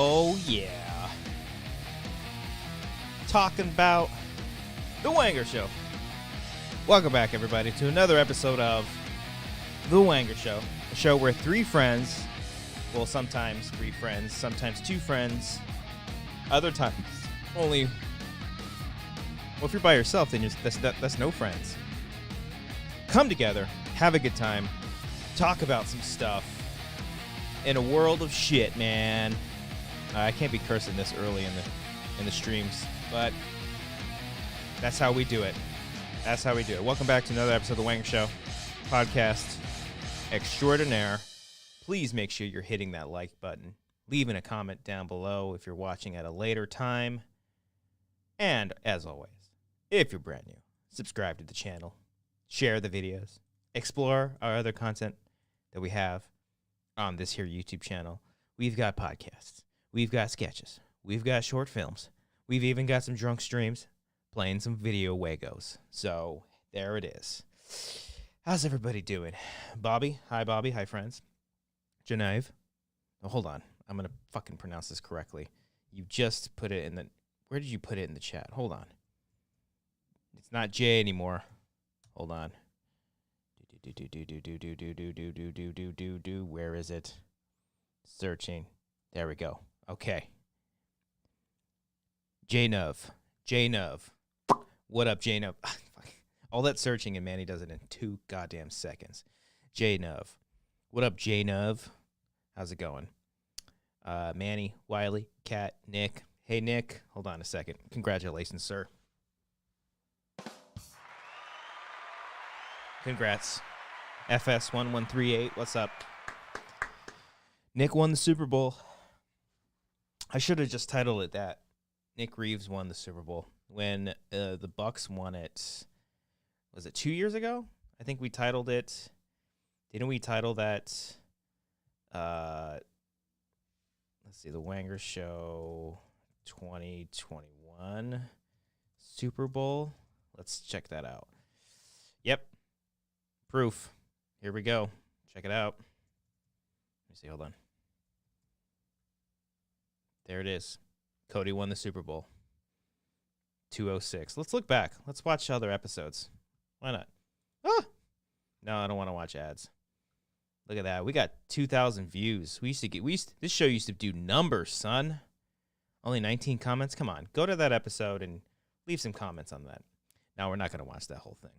Oh, yeah. Talking about The Wanger Show. Welcome back, everybody, to another episode of The Wanger Show, a show where three friends, well, sometimes three friends, sometimes two friends, other times only, well, if you're by yourself, then that's no friends, come together, have a good time, talk about some stuff in a world of shit, man. I can't be cursing this early in the streams, but that's how we do it. That's how we do it. Welcome back to another episode of The Wanger Show, podcast extraordinaire. Please make sure you're hitting that like button, leaving a comment down below if you're watching at a later time. And, as always, if you're brand new, subscribe to the channel, share the videos, explore our other content that we have on this here YouTube channel. We've got podcasts. We've got sketches. We've got short films. We've even got some drunk streams playing some video Wagos. So there it is. How's everybody doing? Bobby. Hi, Bobby. Hi, friends. Genevieve. Oh, hold on. I'm going to fucking pronounce this correctly. You just put it in the... Where did you put it in the chat? Hold on. It's not J anymore. Hold on. Where is it? Searching. There we go. Okay. J-Nov. What up, J-Nov? All that searching and Manny does it in 2 goddamn seconds. J-Nov. What up, J-Nov? How's it going? Manny, Wiley, Kat, Nick. Hey, Nick. Hold on a second. Congratulations, sir. Congrats. FS1138. What's up? Nick won the Super Bowl. I should have just titled it that. Nick Reeves won the Super Bowl when the Bucks won it. Was it 2 years ago? I think we titled it. Didn't we title that? Let's see, The Wanger Show 2021 Super Bowl. Let's check that out. Yep. Proof. Here we go. Check it out. Let me see. Hold on. There it is. Cody won the Super Bowl. 206. Let's look back. Let's watch other episodes. Why not? Ah! No, I don't want to watch ads. Look at that. We got 2,000 views. This show used to do numbers, son. Only 19 comments. Come on. Go to that episode and leave some comments on that. Now, we're not going to watch that whole thing.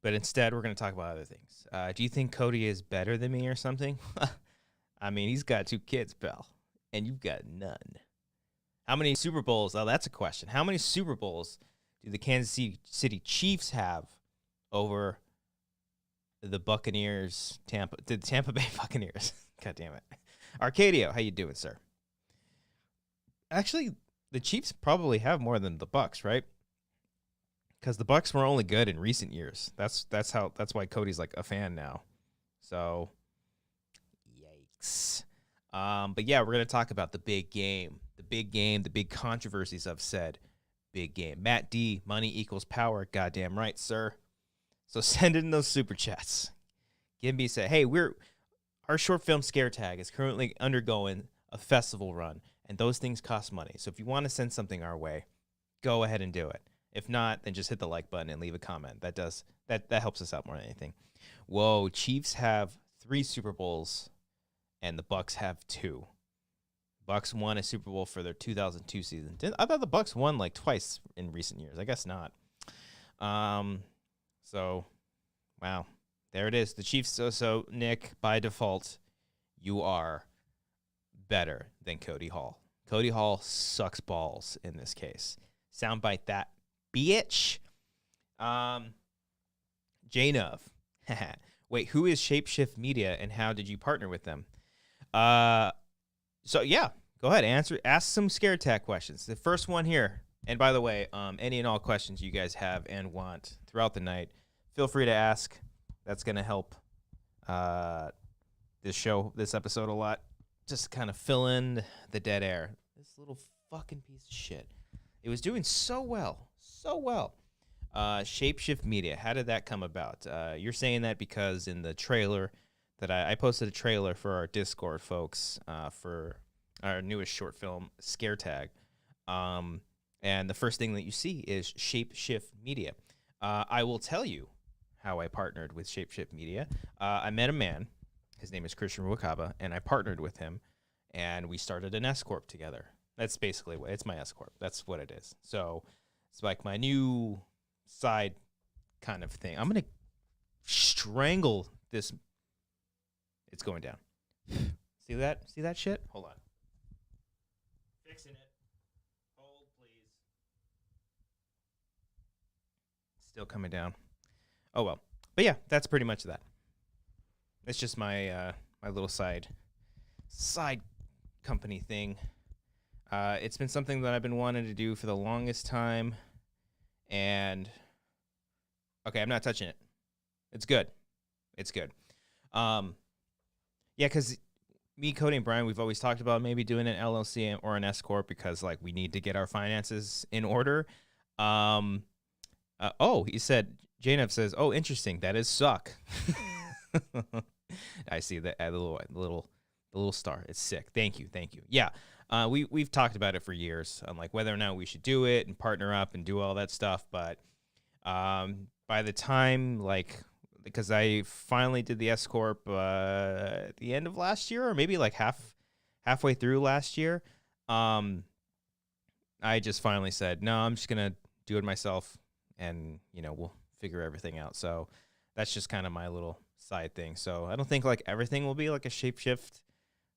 But instead, we're going to talk about other things. Do you think Cody is better than me or something? I mean, he's got 2 kids, pal, and you've got none. How many Super Bowls? Oh, that's a question. How many Super Bowls do the Kansas City Chiefs have over the Buccaneers, the Tampa Bay Buccaneers? God damn it. Arcadio, how you doing, sir? Actually, the Chiefs probably have more than the Bucs, right? Because the Bucs were only good in recent years. That's why Cody's like a fan now. So, yikes. But yeah, we're gonna talk about the big game, the big controversies of said big game. Matt D, money equals power. Goddamn right, sir. So send in those super chats. Give me say, hey, our short film scare tag is currently undergoing a festival run, and those things cost money. So if you want to send something our way, go ahead and do it. If not, then just hit the like button and leave a comment. That helps us out more than anything. Whoa, Chiefs have 3 Super Bowls, and the Bucs have 2. Bucs won a Super Bowl for their 2002 season. I thought the Bucs won like twice in recent years. I guess not. So, wow, there it is. The Chiefs. So Nick, by default, you are better than Cody Hall. Cody Hall sucks balls in this case. Soundbite that. Bitch. J-Nov. Wait, who is Shapeshift Media and how did you partner with them? So yeah, go ahead, ask some scare tag questions. The first one here, and by the way, any and all questions you guys have and want throughout the night, feel free to ask. That's gonna help this episode a lot. Just kind of fill in the dead air. This little fucking piece of shit. It was doing so well. Shapeshift Media. How did that come about? You're saying that because in the trailer, that I posted a trailer for our Discord folks for our newest short film, Scare Tag. And the first thing that you see is Shapeshift Media. I will tell you how I partnered with Shapeshift Media. I met a man. His name is Christian Wakaba, and I partnered with him, and we started an S Corp together. That's basically what it's my S Corp. That's what it is. So it's like my new side kind of thing. I'm going to strangle this. It's going down. See that? See that shit? Hold on. Fixing it. Hold, please. Still coming down. Oh, well. But yeah, that's pretty much that. It's just my my little side company thing. It's been something that I've been wanting to do for the longest time. And okay, I'm not touching it. It's good. It's good. Yeah, because me, Cody, and Brian, we've always talked about maybe doing an LLC or an S Corp because, like, we need to get our finances in order. He said, Janev says, oh, interesting. That is suck. I see that the little star. It's sick. Thank you. Yeah, we've talked about it for years on like whether or not we should do it and partner up and do all that stuff. But by the time because I finally did the S Corp at the end of last year, or maybe like halfway through last year, I just finally said, no, I'm just gonna do it myself, and we'll figure everything out. So that's just kind of my little side thing. So I don't think like everything will be like a Shapeshift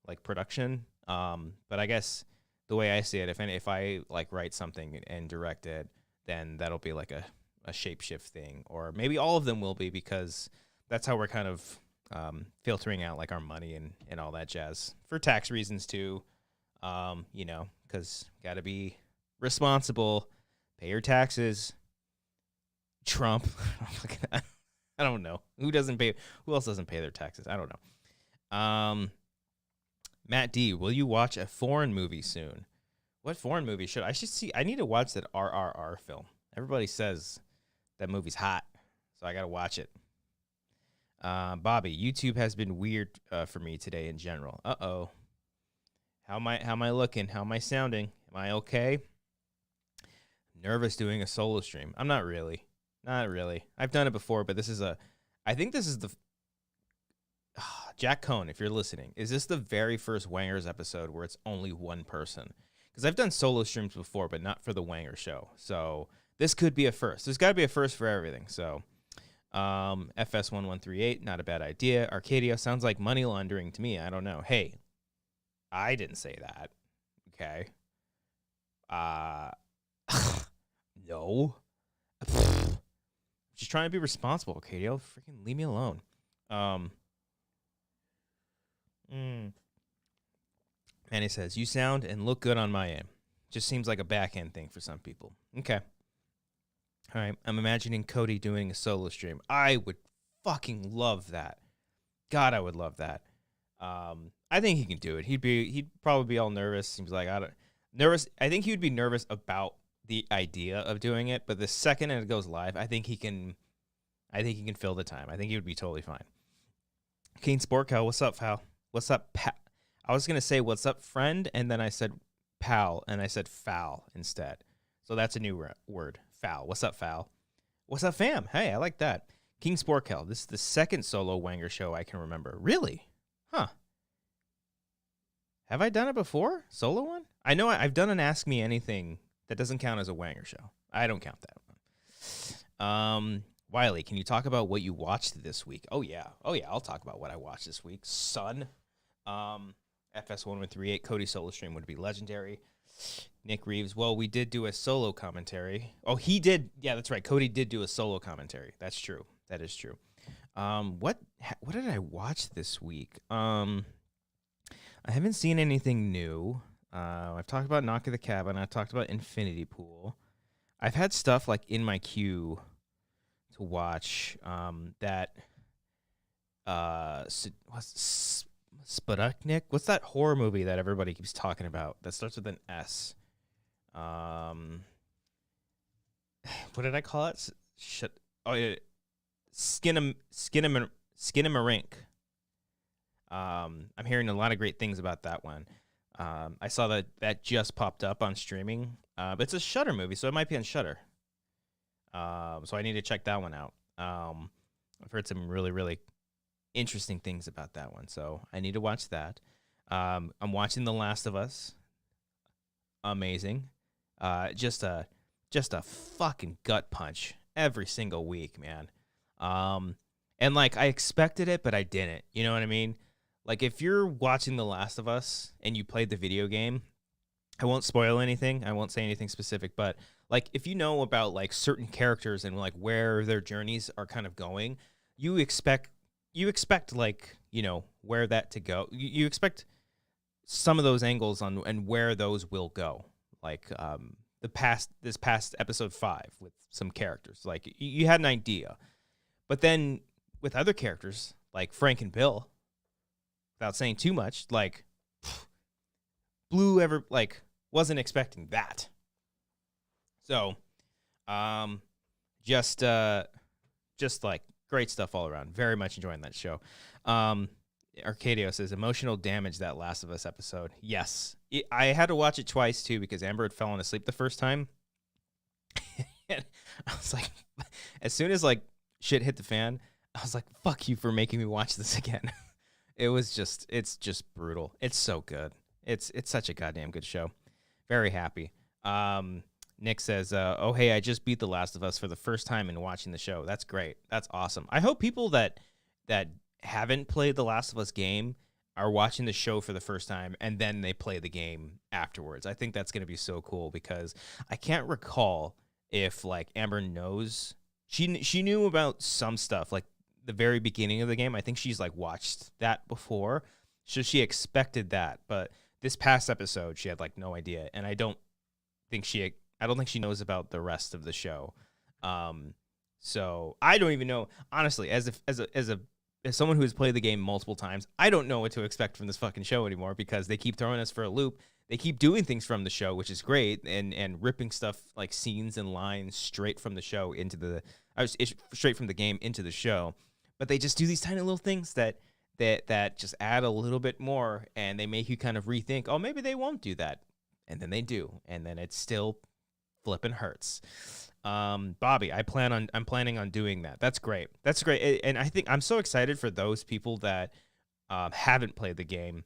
like production. But I guess the way I see it, if I like write something and direct it, then that'll be like a Shapeshift thing, or maybe all of them will be, because that's how we're kind of filtering out like our money and all that jazz for tax reasons too. Because got to be responsible, pay your taxes. Trump. I don't know. Who else doesn't pay their taxes? I don't know. Matt D, will you watch a foreign movie soon? What foreign movie should I see? I need to watch that RRR film. Everybody says that movie's hot, so I got to watch it. Bobby, YouTube has been weird for me today in general. Uh-oh. How am I looking? How am I sounding? Am I okay? Nervous doing a solo stream. I'm not really. Not really. I've done it before, but I think this is the Jack Cohn, if you're listening, is this the very first Wangers episode where it's only one person? Because I've done solo streams before, but not for the Wanger show. So this could be a first. There's got to be a first for everything. So FS1138, not a bad idea. Arcadia sounds like money laundering to me. I don't know. Hey, I didn't say that. Okay. No. Just trying to be responsible, Arcadia. Freaking leave me alone. Manny says, you sound and look good on my end. Just seems like a back end thing for some people. Okay. All right. I'm imagining Cody doing a solo stream. I would fucking love that. God, I would love that. I think he can do it. He'd probably be all nervous. Seems like nervous. I think he would be nervous about the idea of doing it, but the second it goes live, I think he can fill the time. I think he would be totally fine. Kane Sport Cow, what's up, Fal? What's up, pal? I was going to say, what's up, friend? And then I said pal, and I said foul instead. So that's a new word, foul. What's up, Fal? What's up, fam? Hey, I like that. King Sport Cow, this is the second solo Wanger show I can remember. Really? Huh. Have I done it before? Solo one? I know I've done an Ask Me Anything. That doesn't count as a Wanger show. I don't count that one. Wiley, can you talk about what you watched this week? Oh, yeah. I'll talk about what I watched this week. Son. FS1138, Cody solo stream would be legendary. Nick Reeves, well, we did do a solo commentary. Oh, he did. Yeah, that's right. Cody did do a solo commentary. That's true. That is true. What did I watch this week? I haven't seen anything new. I've talked about Knock at the Cabin. I've talked about Infinity Pool. I've had stuff like in my queue to watch that Sputnik? What's that horror movie that everybody keeps talking about that starts with an S? What did I call it? Skinamarink. I'm hearing a lot of great things about that one. I saw that just popped up on streaming. But it's a Shudder movie, so it might be on Shudder. So I need to check that one out. I've heard some really, really interesting things about that one, so I need to watch that. I'm watching The Last of Us. Amazing. Just a fucking gut punch every single week, man. And like I expected it, but I didn't. You know what I mean? Like if you're watching The Last of Us and you played the video game, I won't spoil anything. I won't say anything specific, but like if you know about like certain characters and like where their journeys are kind of going, you expect like, you know, where that to go. You expect some of those angles on and where those will go. Like this past episode 5 with some characters. Like you had an idea. But then with other characters like Frank and Bill, without saying too much, like wasn't expecting that. So, just like great stuff all around. Very much enjoying that show. Arcadio says emotional damage, that Last of Us episode. Yes, I had to watch it twice too because Amber had fallen asleep the first time. And I was like, as soon as like shit hit the fan, I was like, fuck you for making me watch this again. It's just brutal. It's so good. It's such a goddamn good show. Very happy. Nick says, oh, hey, I just beat The Last of Us for the first time in watching the show. That's great. That's awesome. I hope people that haven't played The Last of Us game are watching the show for the first time and then they play the game afterwards. I think that's going to be so cool because I can't recall if like Amber knows. She knew about some stuff, like the very beginning of the game. I think she's like watched that before, so she expected that. But this past episode, she had like no idea, and I don't think she knows about the rest of the show. So I don't even know, honestly, as someone who has played the game multiple times, I don't know what to expect from this fucking show anymore because they keep throwing us for a loop. They keep doing things from the show, which is great, and ripping stuff like scenes and lines straight from the show straight from the game into the show. But they just do these tiny little things that just add a little bit more, and they make you kind of rethink, oh, maybe they won't do that. And then they do, and then it still flipping hurts. Bobby, I'm planning on doing that. That's great. That's great. And I think I'm so excited for those people that haven't played the game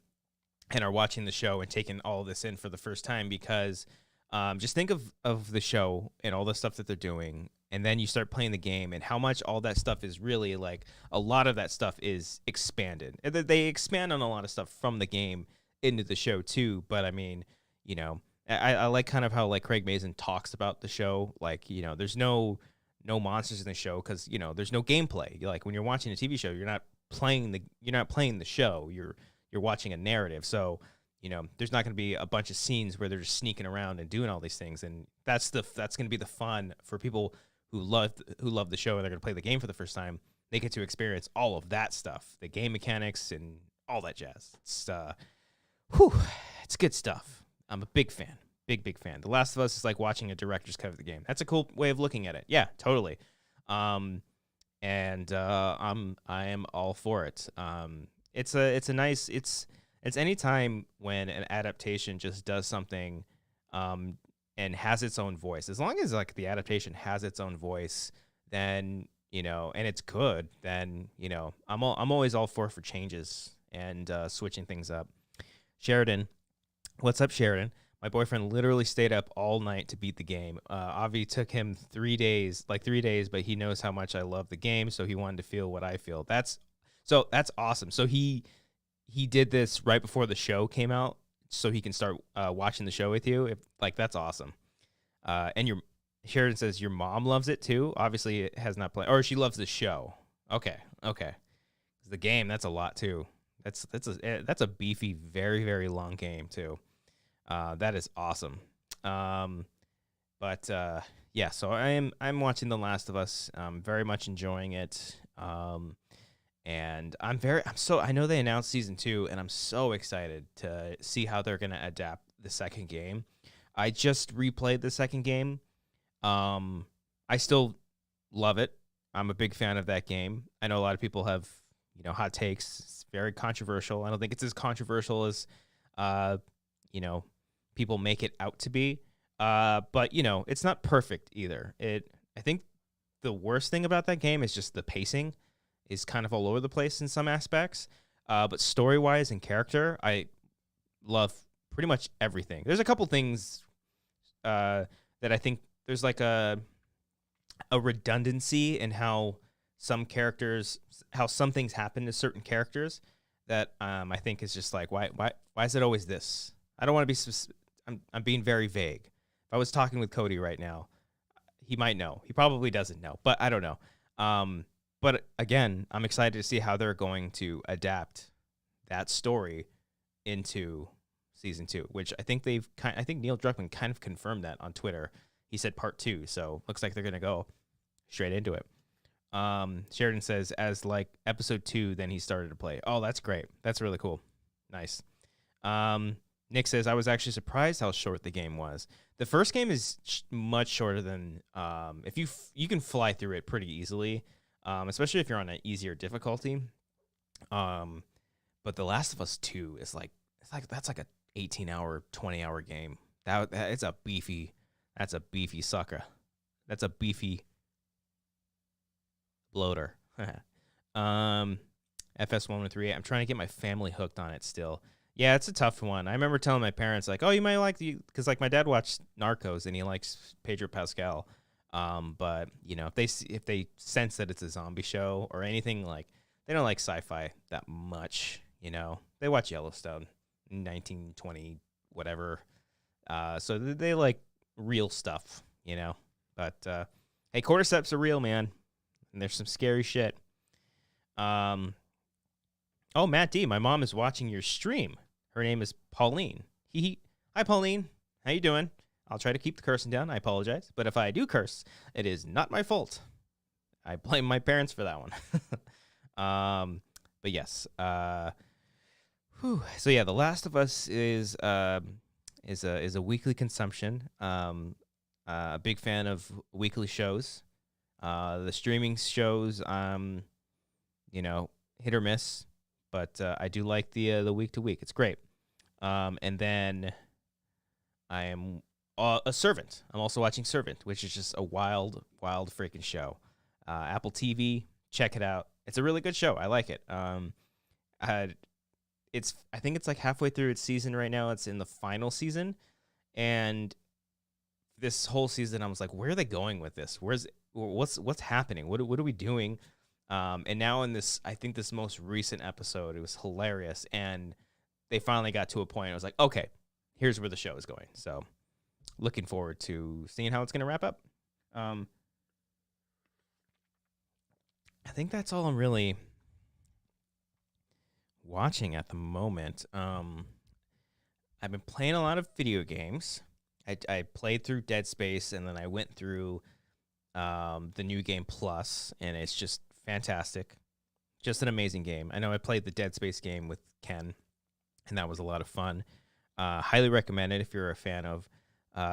and are watching the show and taking all this in for the first time, because just think of the show and all the stuff that they're doing, and then you start playing the game and how much all that stuff is really like, a lot of that stuff is expanded. They expand on a lot of stuff from the game into the show too, but I mean, you know, I like kind of how like Craig Mazin talks about the show. Like, you know, there's no monsters in the show because, you know, there's no gameplay. Like when you're watching a TV show, you're not playing the show. You're watching a narrative. So, you know, there's not going to be a bunch of scenes where they're just sneaking around and doing all these things. And that's going to be the fun for people who love the show and they're going to play the game for the first time. They get to experience all of that stuff, the game mechanics and all that jazz. It's good stuff. I'm a big fan. Big fan. The Last of Us is like watching a director's cut of the game. That's a cool way of looking at it. Yeah, totally. I am all for it. It's any time when an adaptation just does something and has its own voice. As long as like the adaptation has its own voice, then, you know, and it's good, then, you know, I'm always all for changes and switching things up. Sheridan, what's up, Sheridan? My boyfriend literally stayed up all night to beat the game. Avi took him 3 days, but he knows how much I love the game, so he wanted to feel what I feel. That's awesome. So he did this right before the show came out, so he can start watching the show with you. That's awesome. And Sheridan says your mom loves it too. Obviously, it has not played, or she loves the show. Okay. The game, that's a lot too. That's a beefy, very, very long game too. That is awesome. Yeah, so I'm watching The Last of Us. Very much enjoying it. And I know they announced season 2, and I'm so excited to see how they're going to adapt the second game. I just replayed the second game. I still love it. I'm a big fan of that game. I know a lot of people have, hot takes. It's very controversial. I don't think it's as controversial as, you know, people make it out to be. But it's not perfect either. I think the worst thing about that game is just the pacing is kind of all over the place in some aspects. But story-wise and character, I love pretty much everything. There's a couple things that I think there's like a redundancy in how some things happen to certain characters that I think is just like, why is it always this? I don't want to be I'm being very vague. If I was talking with Cody right now, he might know. He probably doesn't know, but I don't know. But again, I'm excited to see how they're going to adapt that story into season 2, which I think I think Neil Druckmann kind of confirmed that on Twitter. He said part 2, so looks like they're going to go straight into it. Sheridan says, as like episode 2, then he started to play. Oh, that's great. That's really cool. Nice. Nick says, I was actually surprised how short the game was. The first game is much shorter than, if you can fly through it pretty easily, especially if you're on an easier difficulty. But The Last of Us 2 is that's like a 18-hour, 20-hour game. That's a beefy sucker. That's a beefy bloater. FS113. I'm trying to get my family hooked on it still. Yeah, it's a tough one. I remember telling my parents, like, oh, you might like because like my dad watched Narcos and he likes Pedro Pascal. But if they sense that it's a zombie show or anything, like, they don't like sci-fi that much. They watch Yellowstone, 1920, whatever. So they like real stuff, But hey, cordyceps are real, man, and there's some scary shit. Oh, Matt D, my mom is watching your stream. Her name is Pauline. Hi, Pauline. How you doing? I'll try to keep the cursing down. I apologize. But if I do curse, it is not my fault. I blame my parents for that one. But yes. So yeah, The Last of Us is a weekly consumption. A big fan of weekly shows. The streaming shows, hit or miss. But I do like the week to week. It's great. And then I am a Servant. I'm also watching Servant, which is just a wild, wild freaking show. Apple TV, check it out. It's a really good show. I like it. I think it's like halfway through its season right now. It's in the final season, and this whole season I was like, where are they going with this? What's happening? What are we doing? And now in this, I think this most recent episode, it was hilarious, and they finally got to a point. I was like, okay, here's where the show is going. So, looking forward to seeing how it's going to wrap up. I think that's all I'm really watching at the moment. I've been playing a lot of video games. I played through Dead Space, and then I went through the new game Plus, and it's just fantastic. Just an amazing game. I know I played the Dead Space game with Ken, and that was a lot of fun. Highly recommend it if you're a fan of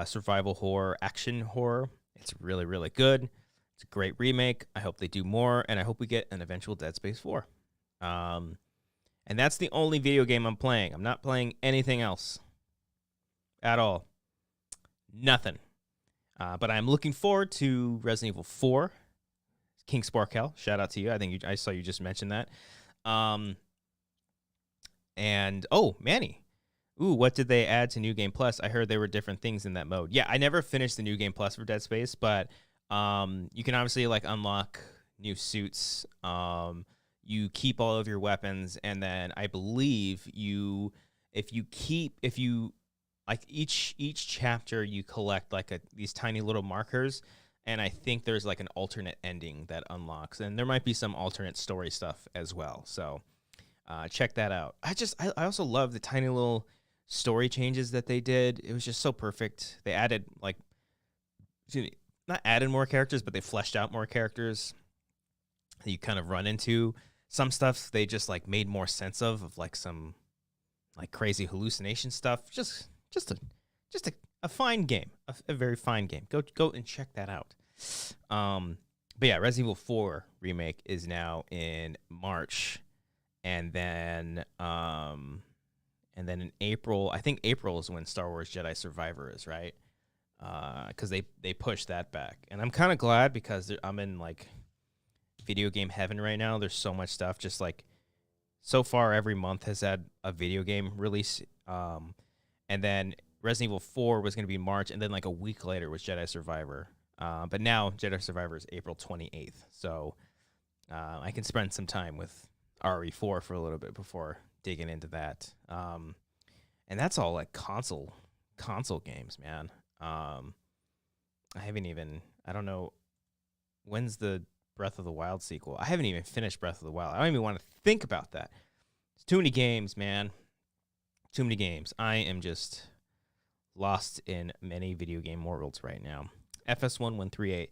survival horror, action horror. It's really, really good. It's a great remake. I hope they do more, and I hope we get an eventual Dead Space 4. And that's the only video game I'm playing. I'm not playing anything else at all. Nothing. But I'm looking forward to Resident Evil 4. King Sparkle, shout out to you. I saw you just mention that. And Manny. Ooh, what did they add to New Game Plus? I heard there were different things in that mode. Yeah, I never finished the New Game Plus for Dead Space, but you can obviously like unlock new suits. You keep all of your weapons, and then I believe if you like each chapter you collect like these tiny little markers. And I think there's like an alternate ending that unlocks, and there might be some alternate story stuff as well. So check that out. I also love the tiny little story changes that they did. It was just so perfect. They added not added more characters, but they fleshed out more characters that you kind of run into. Some stuff they just like made more sense of like some like crazy hallucination stuff. Just a fine game, a very fine game. Go and check that out. But yeah, Resident Evil 4 remake is now in March. and then in April, I think April is when Star Wars Jedi Survivor is, right? Because they pushed that back, and I'm kind of glad because I'm in like video game heaven right now. There's so much stuff. Just like so far, every month has had a video game release, and then Resident Evil 4 was going to be March, and then like a week later was Jedi Survivor. But now Jedi Survivor is April 28th, so I can spend some time with RE4 for a little bit before digging into that. And that's all like console games, man. I don't know, when's the Breath of the Wild sequel? I haven't even finished Breath of the Wild. I don't even want to think about that. It's too many games, man. Too many games. I am just lost in many video game worlds right now. FS1138.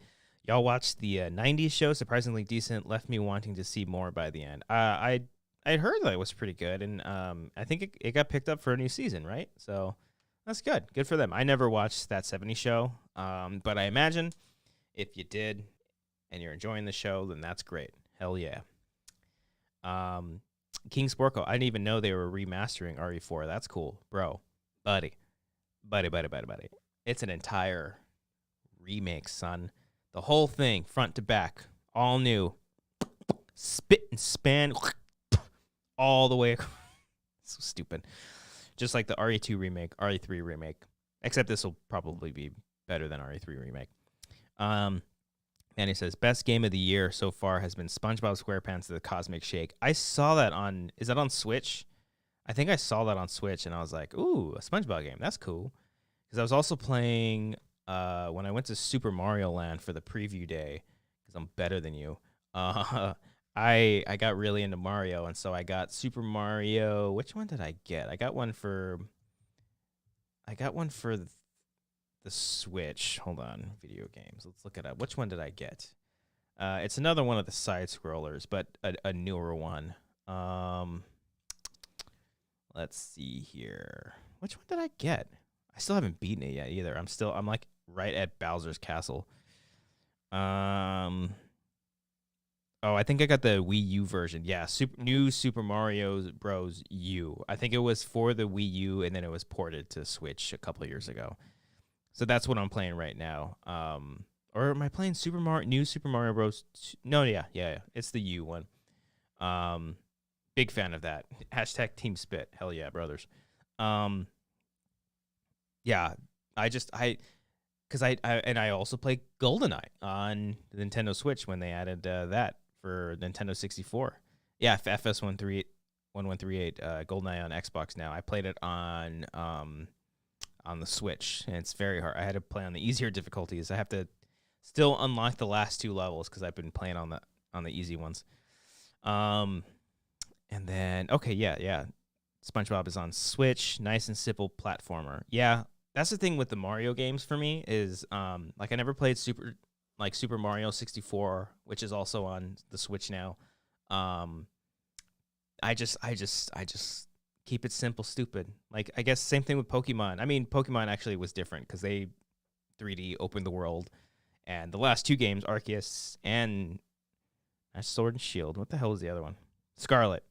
Y'all watched the 90s show, surprisingly decent, left me wanting to see more by the end. I'd heard that it was pretty good, and I think it got picked up for a new season, right? So that's good. Good for them. I never watched that 70s show, but I imagine if you did and you're enjoying the show, then that's great. Hell yeah. King Sporko, I didn't even know they were remastering RE4. That's cool. Bro, buddy. It's an entire remake, son. The whole thing, front to back, all new. Spit and span all the way. So stupid. Just like the RE2 remake, RE3 remake. Except this will probably be better than RE3 remake. And he says, best game of the year so far has been SpongeBob SquarePants The Cosmic Shake. I saw that on, is that on Switch? I think I saw that on Switch, and I was like, ooh, a SpongeBob game. That's cool. Because I was also playing, when I went to Super Mario Land for the preview day, because I'm better than you, I got really into Mario, and so I got Super Mario. Which one did I get? I got one for the Switch. Hold on, video games. Let's look it up. Which one did I get? It's another one of the side scrollers, but a newer one. Let's see here. Which one did I get? I still haven't beaten it yet either. I'm like right at Bowser's Castle. Oh, I think I got the Wii U version. Yeah, new Super Mario Bros. U. I think it was for the Wii U, and then it was ported to Switch a couple of years ago. So that's what I'm playing right now. Or am I playing new Super Mario Bros? No, yeah. It's the U one. Big fan of that. Hashtag Team Spit. Hell yeah, brothers. Yeah, I also play GoldenEye on the Nintendo Switch when they added that for Nintendo 64. Yeah, FS1138 GoldenEye on Xbox now. I played it on the Switch, and it's very hard. I had to play on the easier difficulties. I have to still unlock the last two levels because I've been playing on the easy ones. And then yeah. SpongeBob is on Switch. Nice and simple platformer. Yeah, that's the thing with the Mario games for me is like I never played Super Mario 64, which is also on the Switch now. I just keep it simple, stupid. Like I guess same thing with Pokemon. I mean, Pokemon actually was different because they 3D opened the world, and the last two games, Arceus and Sword and Shield. What the hell was the other one? Scarlet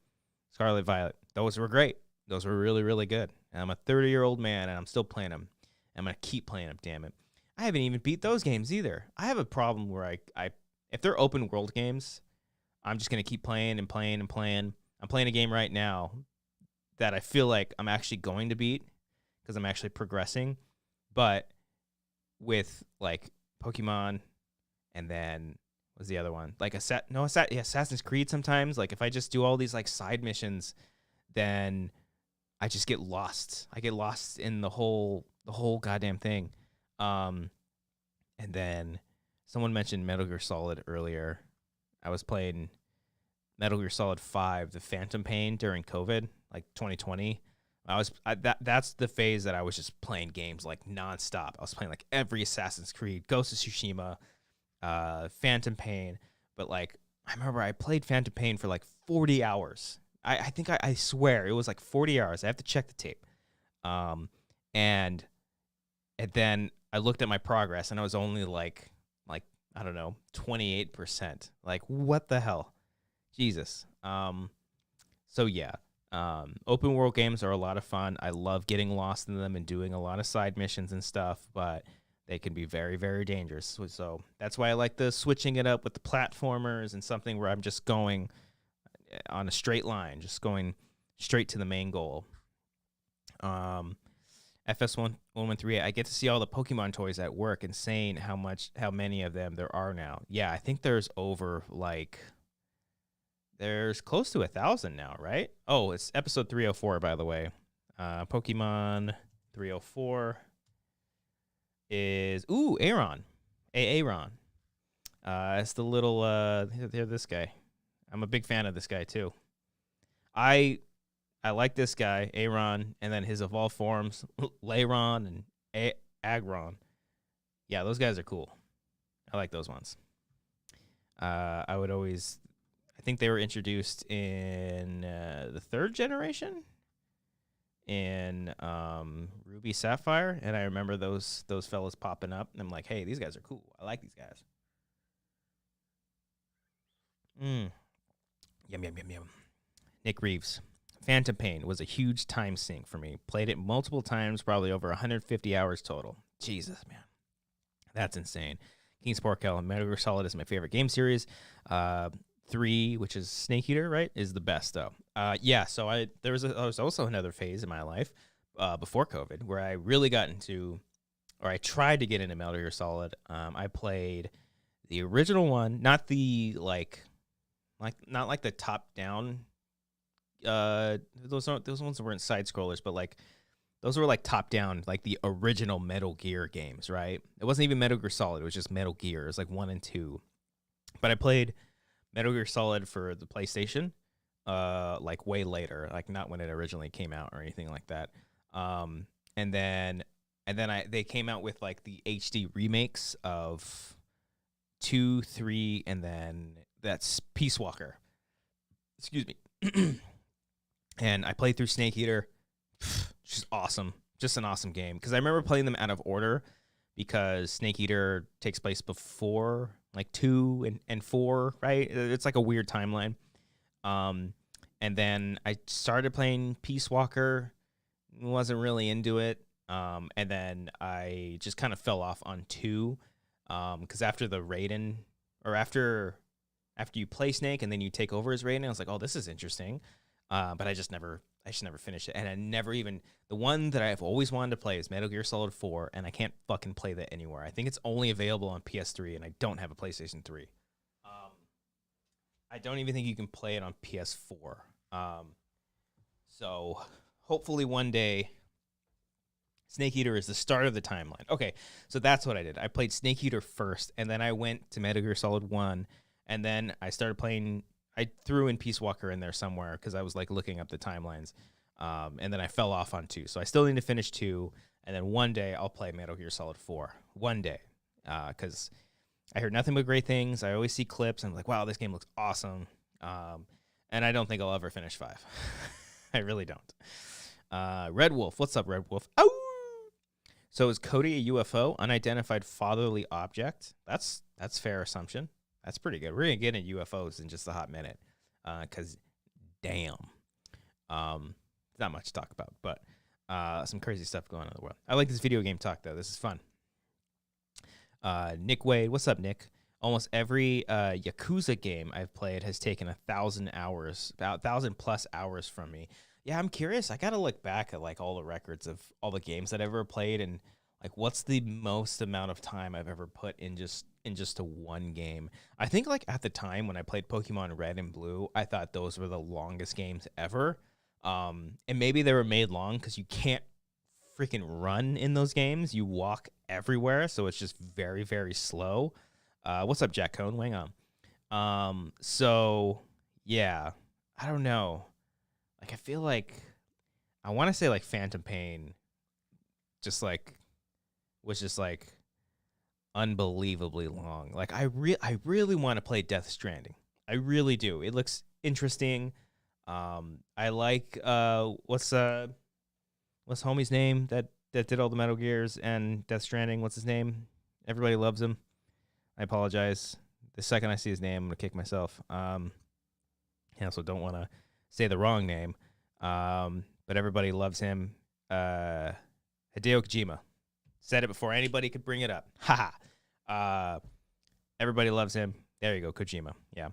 Violet. Those were great. Those were really, really good. And I'm a 30-year-old man, and I'm still playing them. I'm going to keep playing them, damn it. I haven't even beat those games either. I have a problem where if they're open world games, I'm just going to keep playing and playing and playing. I'm playing a game right now that I feel like I'm actually going to beat because I'm actually progressing. But with, like, Pokemon and then what's the other one? Like, Assassin's Creed sometimes. Like, if I just do all these, like, side missions, then I just get lost. I get lost in the whole goddamn thing. And then someone mentioned Metal Gear Solid earlier. I was playing Metal Gear Solid 5, The Phantom Pain during COVID, like 2020. That's the phase that I was just playing games like nonstop. I was playing like every Assassin's Creed, Ghost of Tsushima, Phantom Pain. But like I remember I played Phantom Pain for like 40 hours. I think I swear it was like 40 hours. I have to check the tape. And then I looked at my progress and I was only like I don't know, 28%. Like what the hell? Jesus. So yeah, open world games are a lot of fun. I love getting lost in them and doing a lot of side missions and stuff, but they can be very, very dangerous. So that's why I like the switching it up with the platformers and something where I'm just going on a straight line, just going straight to the main goal. FS1113, I get to see all the Pokemon toys at work. Insane how many of them there are now. Yeah, I think there's there's close to 1,000 now, right? Oh, it's episode 304, by the way. Pokemon 304 is Aron. Aaron. It's the little this guy. I'm a big fan of this guy too. I like this guy, Aaron, and then his evolved forms, Lairon and Agron. Yeah, those guys are cool. I like those ones. I think they were introduced in the 3rd generation in Ruby Sapphire, and I remember those fellas popping up, and I'm like, hey, these guys are cool. I like these guys. Yum, yum, yum, yum. Nick Reeves. Phantom Pain was a huge time sink for me. Played it multiple times, probably over 150 hours total. Jesus, man. That's insane. Kingsport Hell and Metal Gear Solid is my favorite game series. 3, which is Snake Eater, right, is the best, though. Yeah, so there was also another phase in my life before COVID where I really got into, or I tried to get into Metal Gear Solid. I played the original one, not the, not like the top-down, those ones weren't side-scrollers, but, those were, top-down, the original Metal Gear games, right? It wasn't even Metal Gear Solid. It was just Metal Gear. It was, 1 and 2. But I played Metal Gear Solid for the PlayStation, way later, not when it originally came out or anything like that. And then they came out with the HD remakes of 2, 3, and then that's Peace Walker. Excuse me. And I played through Snake Eater. Just awesome. Just an awesome game. Because I remember playing them out of order because Snake Eater takes place before 2 and 4, right? It's a weird timeline. And then I started playing Peace Walker. Wasn't really into it. And then I just kind of fell off on 2. Because after the Raiden, or after you play Snake and then you take over as Raiden, I was like, oh, this is interesting. But I just never finished it. And I never even, the one that I've always wanted to play is Metal Gear Solid 4, and I can't fucking play that anywhere. I think it's only available on PS3, and I don't have a PlayStation 3. I don't even think you can play it on PS4. So hopefully one day, Snake Eater is the start of the timeline. Okay, so that's what I did. I played Snake Eater first, and then I went to Metal Gear Solid 1, and then I started playing, I threw in Peace Walker in there somewhere because I was looking up the timelines. And then I fell off on 2. So I still need to finish 2. And then one day I'll play Metal Gear Solid 4. One day. Because I heard nothing but great things. I always see clips. And I'm like, wow, this game looks awesome. And I don't think I'll ever finish 5. I really don't. Red Wolf. What's up, Red Wolf? Oh! So is Cody a UFO? Unidentified fatherly object? That's fair assumption. That's pretty good. We're going to get into UFOs in just a hot minute. Because, damn. Not much to talk about, but some crazy stuff going on in the world. I like this video game talk, though. This is fun. Nick Wade. What's up, Nick? Almost every Yakuza game I've played has taken 1,000 hours, about 1,000+ hours from me. Yeah, I'm curious. I got to look back at, all the records of all the games that I've ever played and, what's the most amount of time I've ever put in just a one game. I think at the time when I played Pokemon Red and Blue, I thought those were the longest games ever. And maybe they were made long because you can't freaking run in those games. You walk everywhere, so it's just very, very slow. What's up, Jack Cone? Wang on. So yeah, I don't know. I feel like I want to say Phantom Pain, was just unbelievably long. I really want to play Death Stranding. I really do. It looks interesting. I like what's homie's name that did all the Metal Gears and Death Stranding? What's his name? Everybody loves him. I apologize. The second I see his name, I'm gonna kick myself. I also don't want to say the wrong name, but everybody loves him. Hideo Kojima. Said it before anybody could bring it up. Haha. Everybody loves him. There you go, Kojima. Yeah.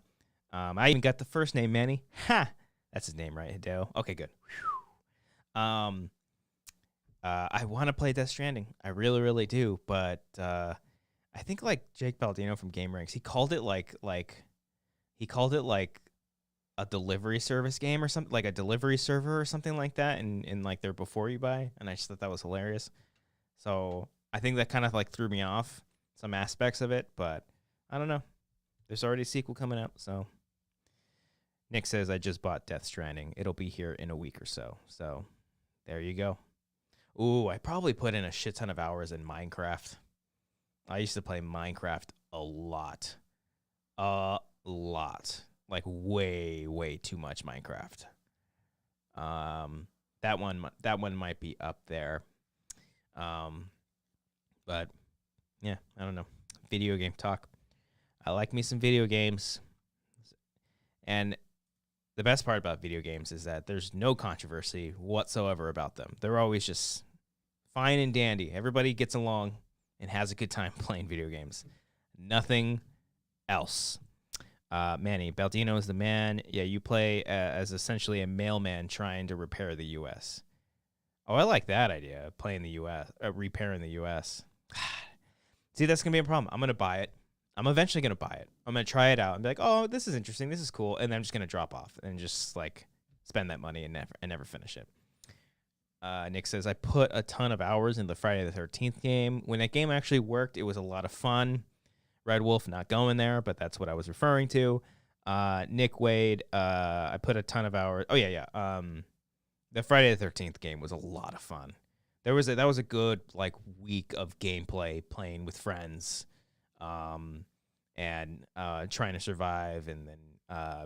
I even got the first name, Manny. Ha! That's his name, right? Hideo. Okay, good. I want to play Death Stranding. I really, really do. But I think like Jake Baldino from Game Ranks, he called it like a delivery service game or something, like a delivery server or something like that, in like their before you buy. And I just thought that was hilarious. So I think that kind of like threw me off some aspects of it, but I don't know. There's already a sequel coming out, so. Nick says, I just bought Death Stranding. It'll be here in a week or so. So there you go. Ooh, I probably put in a shit ton of hours in Minecraft. I used to play Minecraft a lot. A lot. Like way, way too much Minecraft. That one might be up there. But yeah, I don't know. Video game talk. I like me some video games. And the best part about video games is that there's no controversy whatsoever about them. They're always just fine and dandy. Everybody gets along and has a good time playing video games. Nothing else. Manny, Baldino is the man. Yeah, you play as essentially a mailman trying to repair the U.S. Oh, I like that idea, playing the U.S., repairing the U.S. See, that's going to be a problem. I'm going to buy it. I'm eventually going to buy it. I'm going to try it out and be like, oh, this is interesting. This is cool. And then I'm just going to drop off and just like spend that money and never finish it. Nick says, I put a ton of hours in the Friday the 13th game. When that game actually worked, it was a lot of fun. Red Wolf not going there, but that's what I was referring to. Nick Wade, I put a ton of hours. Oh, yeah. The Friday the 13th game was a lot of fun. That was a good like week of gameplay, playing with friends. And trying to survive, and then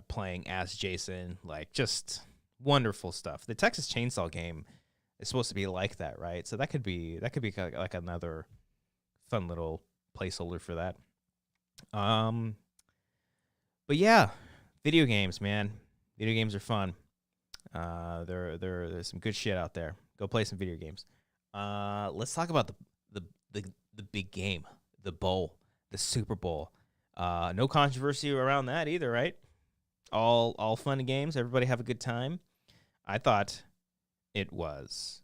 playing as Jason, like just wonderful stuff. The Texas Chainsaw game is supposed to be like that, right? So that could be like another fun little placeholder for that. But yeah, video games, man. Video games are fun. There's some good shit out there. Go play some video games. Let's talk about the big game, the bowl. The Super Bowl. No controversy around that either, right? All fun and games. Everybody have a good time. I thought it was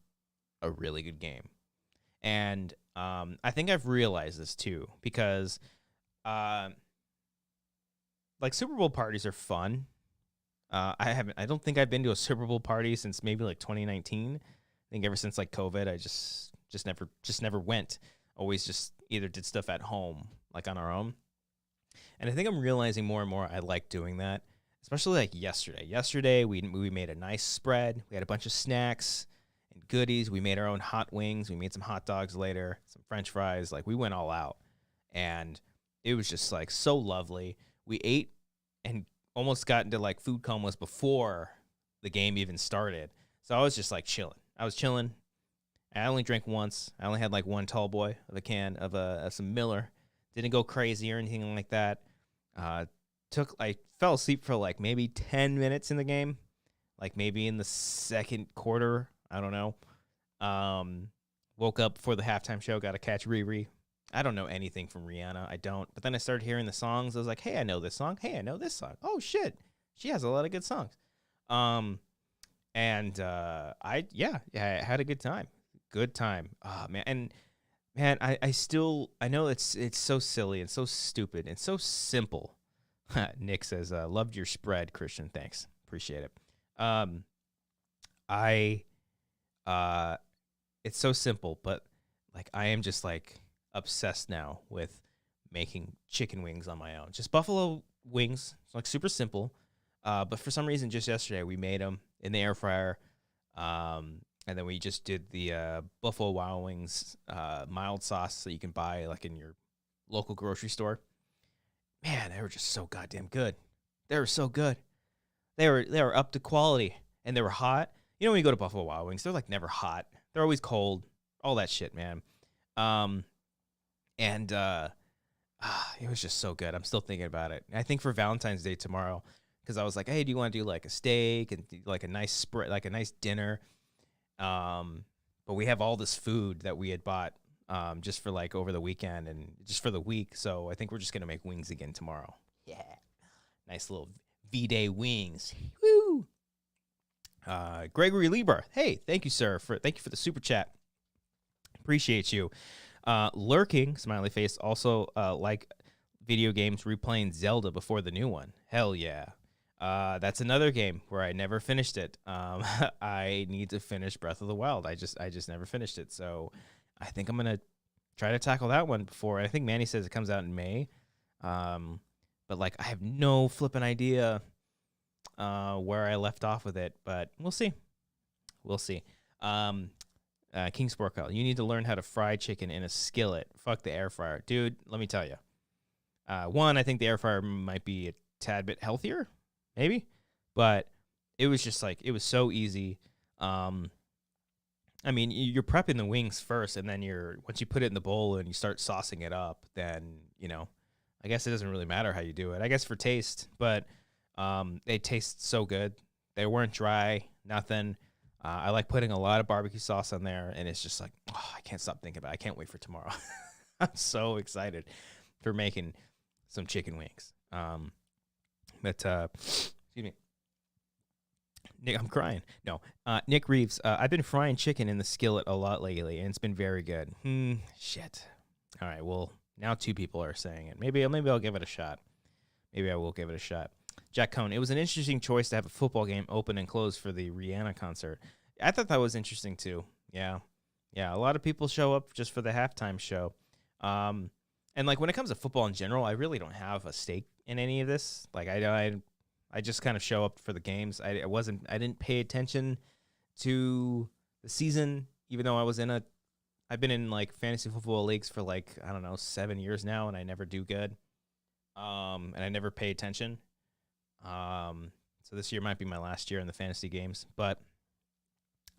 a really good game. And I think I've realized this too, because like Super Bowl parties are fun. I don't think I've been to a Super Bowl party since maybe like 2019. I think ever since like COVID, I just never went. Always just either did stuff at home, like on our own. And I think I'm realizing more and more I like doing that, especially like yesterday. Yesterday, we made a nice spread. We had a bunch of snacks and goodies. We made our own hot wings. We made some hot dogs later, some French fries. Like, we went all out. And it was just like so lovely. We ate and almost got into like food comas before the game even started. So I was just like chilling. I was chilling. I only drank once. I only had like one tall boy of a can of some Miller. Didn't go crazy or anything like that. I fell asleep for like maybe 10 minutes in the game, like maybe in the second quarter. I don't know. Woke up for the halftime show. Got to catch Riri. I don't know anything from Rihanna. I don't. But then I started hearing the songs. I was like, hey, I know this song. Hey, I know this song. Oh shit, she has a lot of good songs. I had a good time. Good time. Oh, man. And man, I know it's so silly and so stupid and so simple. Nick says, loved your spread, Christian. Thanks. Appreciate it. It's so simple, but like I am just like obsessed now with making chicken wings on my own. Just buffalo wings. It's like super simple. But for some reason, just yesterday we made them in the air fryer. And then we just did the Buffalo Wild Wings mild sauce that you can buy like in your local grocery store. Man, they were just so goddamn good. They were so good. They were up to quality, and they were hot. You know when you go to Buffalo Wild Wings, they're like never hot. They're always cold. All that shit, man. It was just so good. I'm still thinking about it. And I think for Valentine's Day tomorrow, because I was like, hey, do you want to do like a steak and like a nice spread, like a nice dinner? But we have all this food that we had bought just for like over the weekend and just for the week. So I think we're just gonna make wings again tomorrow. Yeah, nice little V-Day wings. Woo! Gregory Lieber, hey, thank you, sir, for the super chat. Appreciate you. Lurking, smiley face, also like video games replaying Zelda before the new one. Hell yeah. That's another game where I never finished it. I need to finish Breath of the Wild. I just never finished it. So I think I'm going to try to tackle that one before. I think Manny says it comes out in May. But like I have no flipping idea where I left off with it, but we'll see. We'll see. King Sporkle, you need to learn how to fry chicken in a skillet. Fuck the air fryer. Dude, let me tell you. One, I think the air fryer might be a tad bit healthier, maybe, but it was just like, it was so easy. I mean, you're prepping the wings first, and then once you put it in the bowl and you start saucing it up, then, I guess it doesn't really matter how you do it. I guess for taste, but they taste so good. They weren't dry, nothing. I like putting a lot of barbecue sauce on there, and it's just like, oh, I can't stop thinking about it. I can't wait for tomorrow. I'm so excited for making some chicken wings. Excuse me. Nick, I'm crying. No, Nick Reeves, I've been frying chicken in the skillet a lot lately, and it's been very good. Shit. All right, well, now 2 people are saying it. Maybe I'll give it a shot. Maybe I will give it a shot. Jack Cohn, it was an interesting choice to have a football game open and close for the Rihanna concert. I thought that was interesting, too. Yeah, a lot of people show up just for the halftime show. And, like, when it comes to football in general, I really don't have a stake in any of this. Like, I just kind of show up for the games. I didn't pay attention to the season, even though I've been in, like, fantasy football leagues for, like, I don't know, 7 years now, and I never do good. And I never pay attention. So this year might be my last year in the fantasy games, but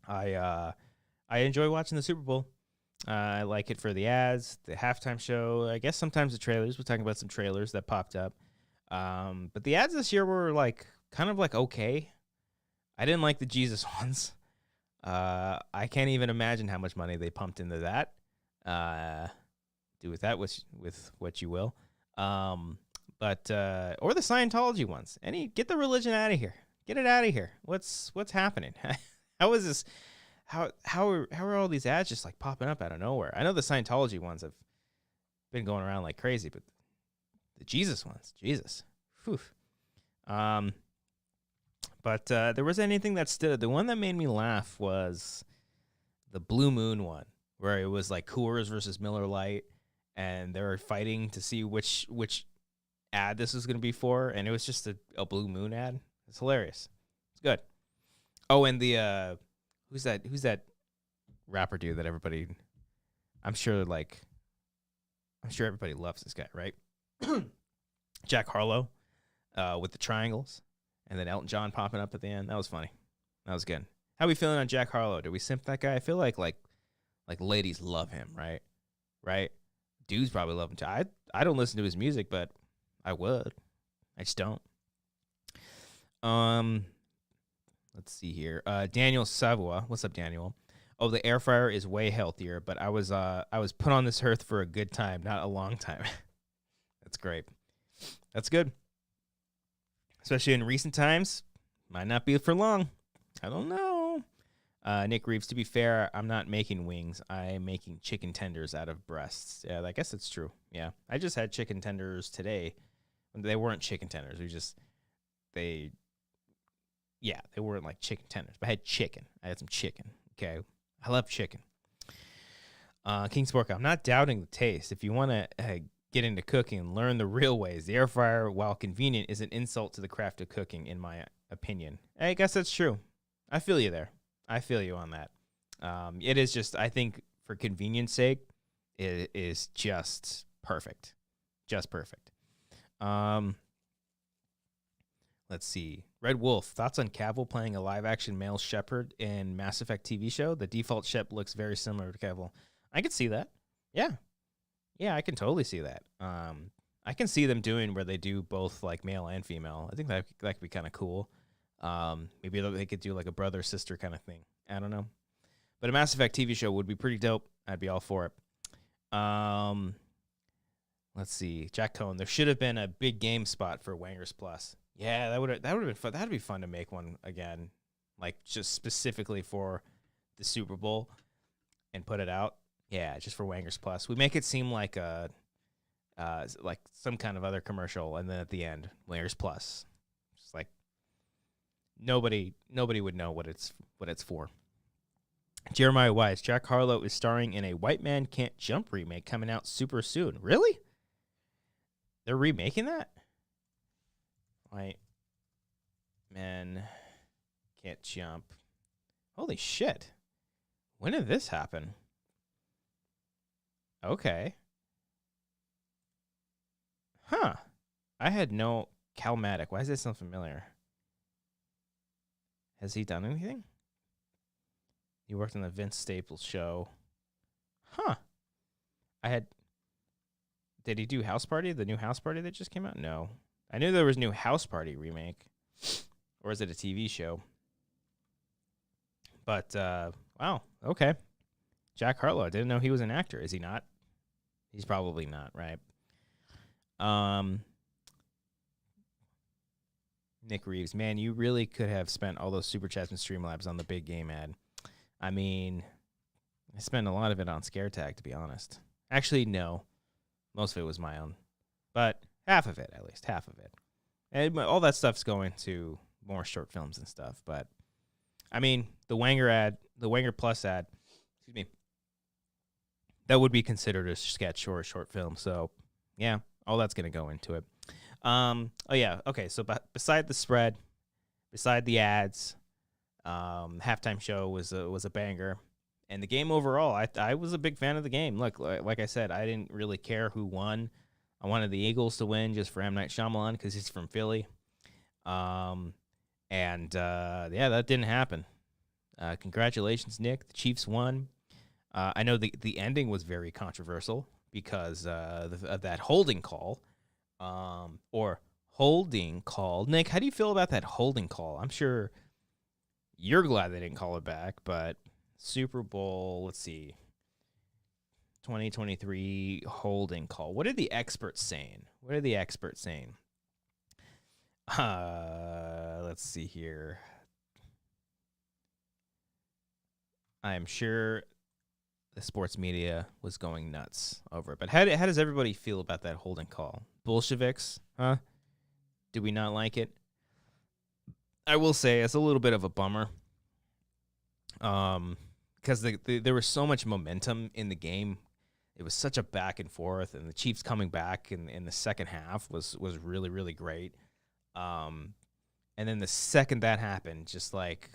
I enjoy watching the Super Bowl. I like it for the ads, the halftime show, I guess sometimes the trailers. We're talking about some trailers that popped up. But the ads this year were like kind of like okay. I didn't like the Jesus ones. I can't even imagine how much money they pumped into that. Do with that with what you will. But or the Scientology ones. Get the religion out of here. Get it out of here. What's happening? How is this? How are all these ads just like popping up out of nowhere? I know the Scientology ones have been going around like crazy, but the Jesus ones, Jesus. Whew. But there was anything that stood. The one that made me laugh was the Blue Moon one, where it was like Coors versus Miller Lite, and they were fighting to see which ad this was going to be for, and it was just a Blue Moon ad. It's hilarious. It's good. Oh, and the who's that rapper dude that everybody, I'm sure everybody loves this guy, right? Jack Harlow with the triangles, and then Elton John popping up at the end. That was funny. That was good. How we feeling on Jack Harlow? Do we simp that guy? I feel like ladies love him, right? Right? Dudes probably love him too. I don't listen to his music, but I would. I just don't. Let's see here. Daniel Savoie. What's up, Daniel? Oh, the air fryer is way healthier, but I was put on this earth for a good time, not a long time. That's great. That's good. Especially in recent times. Might not be for long. I don't know. Nick Reeves, to be fair, I'm not making wings. I'm making chicken tenders out of breasts. Yeah, I guess it's true. Yeah. I just had chicken tenders today. They weren't chicken tenders. They weren't like chicken tenders. But I had chicken. I had some chicken. Okay. I love chicken. King Spork, I'm not doubting the taste. If you want to get into cooking and learn the real ways, the air fryer, while convenient, is an insult to the craft of cooking, in my opinion. I guess that's true. I feel you there. I feel you on that. It is just, I think, for convenience sake, it is just perfect. Just perfect. Let's see. Red Wolf, thoughts on Cavill playing a live-action male shepherd in Mass Effect TV show? The default ship looks very similar to Cavill. I could see that. Yeah. Yeah, I can totally see that. I can see them doing where they do both like male and female. I think that could be kind of cool. Maybe they could do like a brother sister kind of thing. I don't know, but a Mass Effect TV show would be pretty dope. I'd be all for it. Let's see, Jack Cohn. There should have been a big game spot for Wanger's Plus. Yeah, that would have been fun. That'd be fun to make one again, like just specifically for the Super Bowl and put it out. Yeah, just for Wanger's Plus. We make it seem like like some kind of other commercial, and then at the end, Wanger's Plus. Just like nobody would know what it's for. Jeremiah Wise, Jack Harlow is starring in a White Man Can't Jump remake coming out super soon. Really? They're remaking that? White Man Can't Jump. Holy shit. When did this happen? Okay. Huh. I had no... Calmatic. Why does this sound familiar? Has he done anything? He worked on the Vince Staples show. Huh. Did he do House Party? The new House Party that just came out? No. I knew there was a new House Party remake. Or is it a TV show? But, wow. Okay. Jack Harlow. I didn't know he was an actor. Is he not? He's probably not, right? Nick Reeves. Man, you really could have spent all those Super Chats and Streamlabs on the big game ad. I mean, I spent a lot of it on Scare Tag, to be honest. Actually, no. Most of it was my own. But half of it, at least. Half of it. And all that stuff's going to more short films and stuff. But, I mean, the Wanger Plus ad, excuse me, that would be considered a sketch or a short film. So, yeah, all that's going to go into it. Oh, yeah. Okay, so beside the spread, beside the ads, halftime show was a banger. And the game overall, I was a big fan of the game. Look, like I said, I didn't really care who won. I wanted the Eagles to win just for M. Night Shyamalan because he's from Philly. Yeah, that didn't happen. Congratulations, Nick. The Chiefs won. I know the ending was very controversial because of that holding call. Or holding call. Nick, how do you feel about that holding call? I'm sure you're glad they didn't call it back, but Super Bowl, let's see, 2023 holding call. What are the experts saying? Let's see here. I'm sure the sports media was going nuts over it. But how does everybody feel about that holding call? Bolsheviks, huh? Do we not like it? I will say it's a little bit of a bummer. Because there was so much momentum in the game. It was such a back and forth, and the Chiefs coming back in the second half was really, really great. And then the second that happened, just like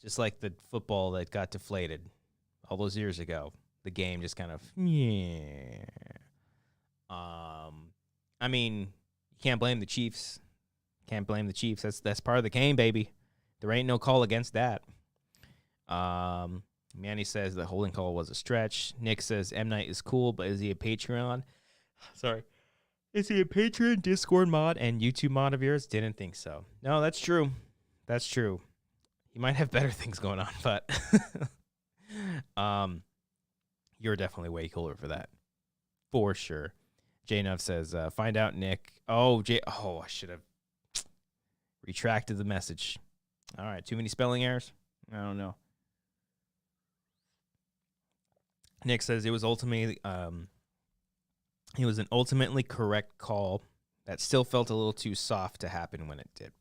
the football that got deflated all those years ago, the game just kind of, yeah. I mean, you can't blame the Chiefs. That's part of the game, baby. There ain't no call against that. Manny says the holding call was a stretch. Nick says M. Night is cool, but is he a Patreon? Sorry. Is he a Patreon, Discord mod, and YouTube mod of yours? Didn't think so. No, that's true. He might have better things going on, but you're definitely way cooler for that. For sure. J Nuff says, find out, Nick. I should have retracted the message. All right, too many spelling errors? I don't know. Nick says it was ultimately an ultimately correct call that still felt a little too soft to happen when it did.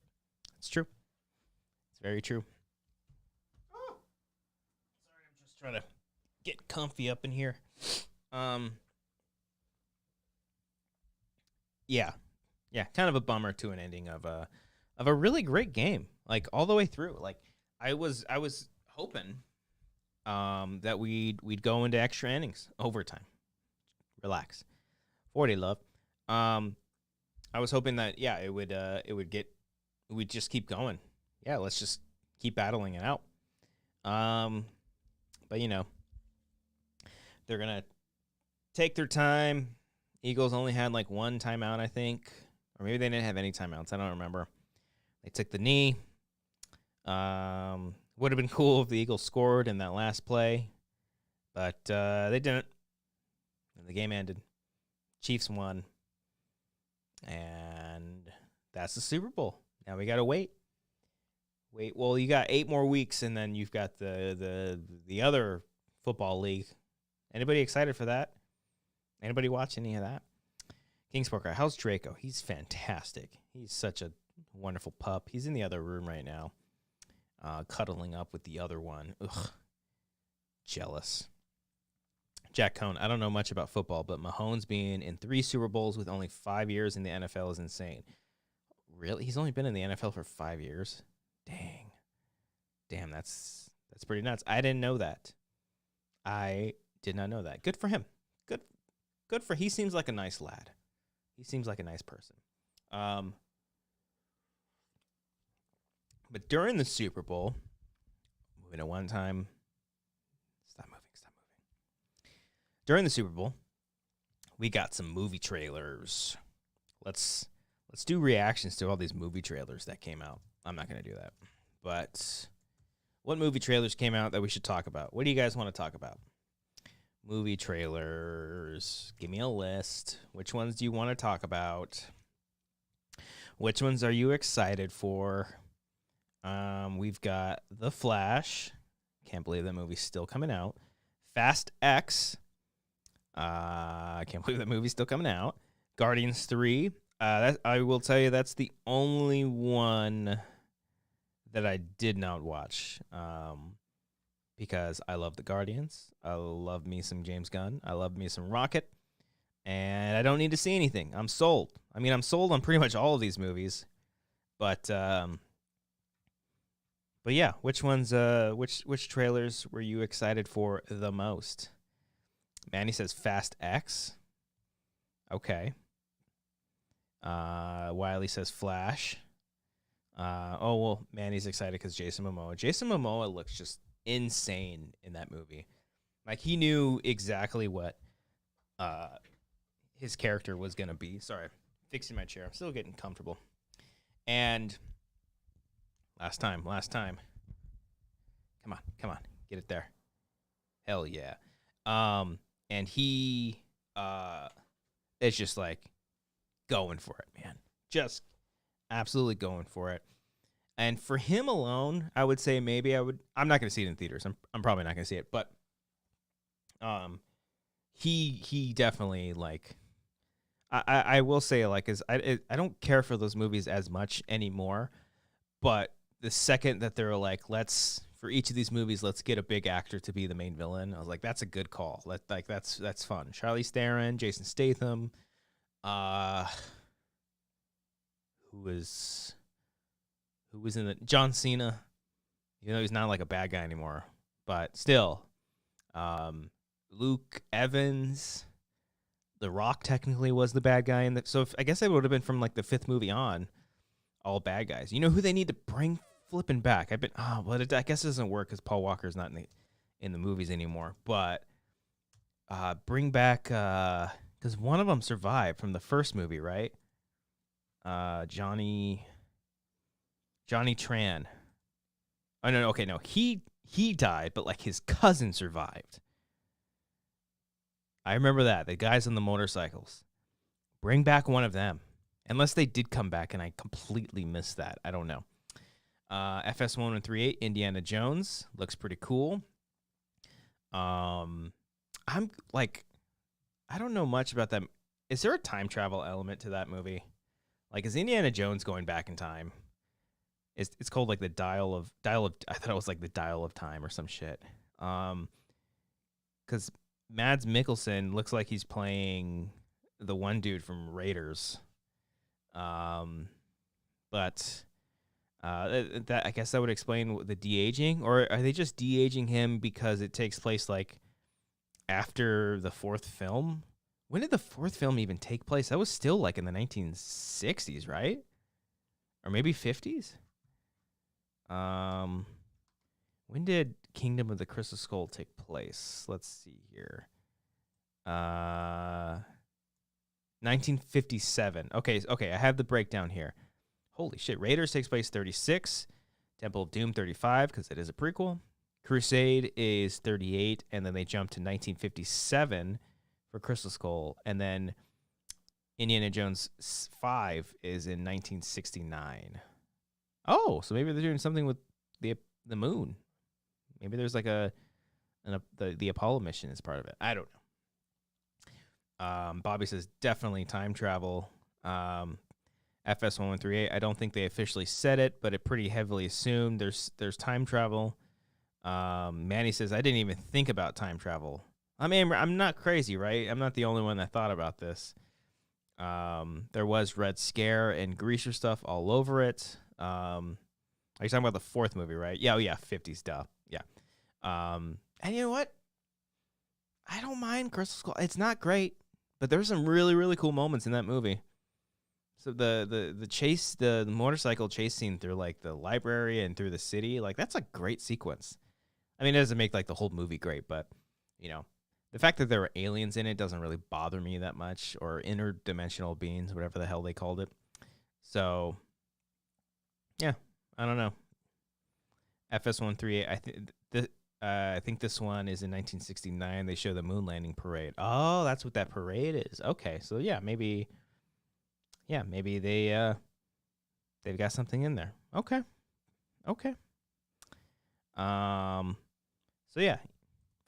It's true. It's very true. Oh. Sorry, I'm just trying to get comfy up in here. Yeah, kind of a bummer to an ending of a really great game, like all the way through. Like I was hoping that we'd go into extra innings, overtime. Relax. 40 love. I was hoping that we'd just keep going. Yeah, let's just keep battling it out. But they're gonna take their time Eagles only had like one timeout, I think. Or maybe they didn't have any timeouts. I don't remember. They took the knee. Would have been cool if the Eagles scored in that last play. But they didn't. And the game ended. Chiefs won. And that's the Super Bowl. Now we got to wait. Well, you got 8 more weeks, and then you've got the other football league. Anybody excited for that? Anybody watch any of that? King's Poker, how's Draco? He's fantastic. He's such a wonderful pup. He's in the other room right now, cuddling up with the other one. Ugh, jealous. Jack Cohn, I don't know much about football, but Mahomes being in 3 Super Bowls with only 5 years in the NFL is insane. Really? He's only been in the NFL for 5 years? Damn, that's pretty nuts. I didn't know that. I did not know that. Good for him. Good for he seems like a nice lad. He seems like a nice person. But during the Super Bowl, moving at one time. Stop moving. During the Super Bowl, we got some movie trailers. Let's do reactions to all these movie trailers that came out. I'm not going to do that. But what movie trailers came out that we should talk about? What do you guys want to talk about? Movie trailers. Give me a list. Which ones do you want to talk about? Which ones are you excited for? We've got The Flash. Can't believe that movie's still coming out. Fast X. I can't believe that movie's still coming out. Guardians 3. I will tell you that's the only one that I did not watch. Because I love the Guardians. I love me some James Gunn. I love me some Rocket. And I don't need to see anything. I'm sold. I mean, I'm sold on pretty much all of these movies. But yeah, which ones which trailers were you excited for the most? Manny says Fast X. Okay. Wiley says Flash. Manny's excited because Jason Momoa. Jason Momoa looks just insane in that movie. Like, he knew exactly what his character was going to be. Sorry, fixing my chair. I'm still getting comfortable. And last time. Come on. Get it there. Hell yeah. And he is just like going for it, man. Just absolutely going for it. And for him alone, I would say maybe I'm not going to see it in theaters. I'm probably not going to see it, but he definitely, like, I will say, like, I don't care for those movies as much anymore, but the second that they're like, for each of these movies, let's get a big actor to be the main villain, I was like, that's a good call. That's fun. Charlize Theron, Jason Statham, who was in the John Cena, even though he's not like a bad guy anymore, but still, Luke Evans, The Rock technically was the bad guy so I guess it would have been from like the 5th movie on, all bad guys. You know who they need to bring flipping back? I guess it doesn't work because Paul Walker's not in the movies anymore. But bring back because one of them survived from the first movie, right? Johnny Tran. Oh no, okay, no, he died, but like his cousin survived. I remember that, the guys on the motorcycles. Bring back one of them, unless they did come back and I completely missed that. I don't know. FS1138 Indiana Jones looks pretty cool. I'm like, I don't know much about that. Is there a time travel element to that movie? Like, is Indiana Jones going back in time? It's called like the dial of. I thought it was like the dial of time or some shit. Because Mads Mikkelsen looks like he's playing the one dude from Raiders. But that, I guess that would explain the de-aging, or are they just de-aging him because it takes place like after the 4th film? When did the 4th film even take place? That was still like in the 1960s, right? Or maybe 50s? When did Kingdom of the Crystal Skull take place? Let's see here. 1957. Okay, I have the breakdown here. Holy shit. Raiders takes place 36. Temple of Doom 35 because it is a prequel. Crusade is 38, and then they jump to 1957 for Crystal Skull, and then Indiana Jones 5 is in 1969. Oh, so maybe they're doing something with the moon. Maybe there's like the Apollo mission is part of it. I don't know. Bobby says definitely time travel. FS1138. I don't think they officially said it, but it pretty heavily assumed there's time travel. Manny says I didn't even think about time travel. I mean, I'm not crazy, right? I'm not the only one that thought about this. There was Red Scare and Greaser stuff all over it. Are you talking about the fourth movie, right? Yeah, 50s stuff. Yeah. And you know what? I don't mind Crystal Skull. It's not great, but there's some really, really cool moments in that movie. So the chase, the motorcycle chase scene through like the library and through the city, like that's a great sequence. I mean, it doesn't make like the whole movie great, but you know, the fact that there were aliens in it doesn't really bother me that much, or interdimensional beings, whatever the hell they called it. So, yeah, I don't know. FS138, I think this one is in 1969. They show the moon landing parade. Oh, that's what that parade is. Okay, so yeah, maybe they've got something in there. Okay. So yeah,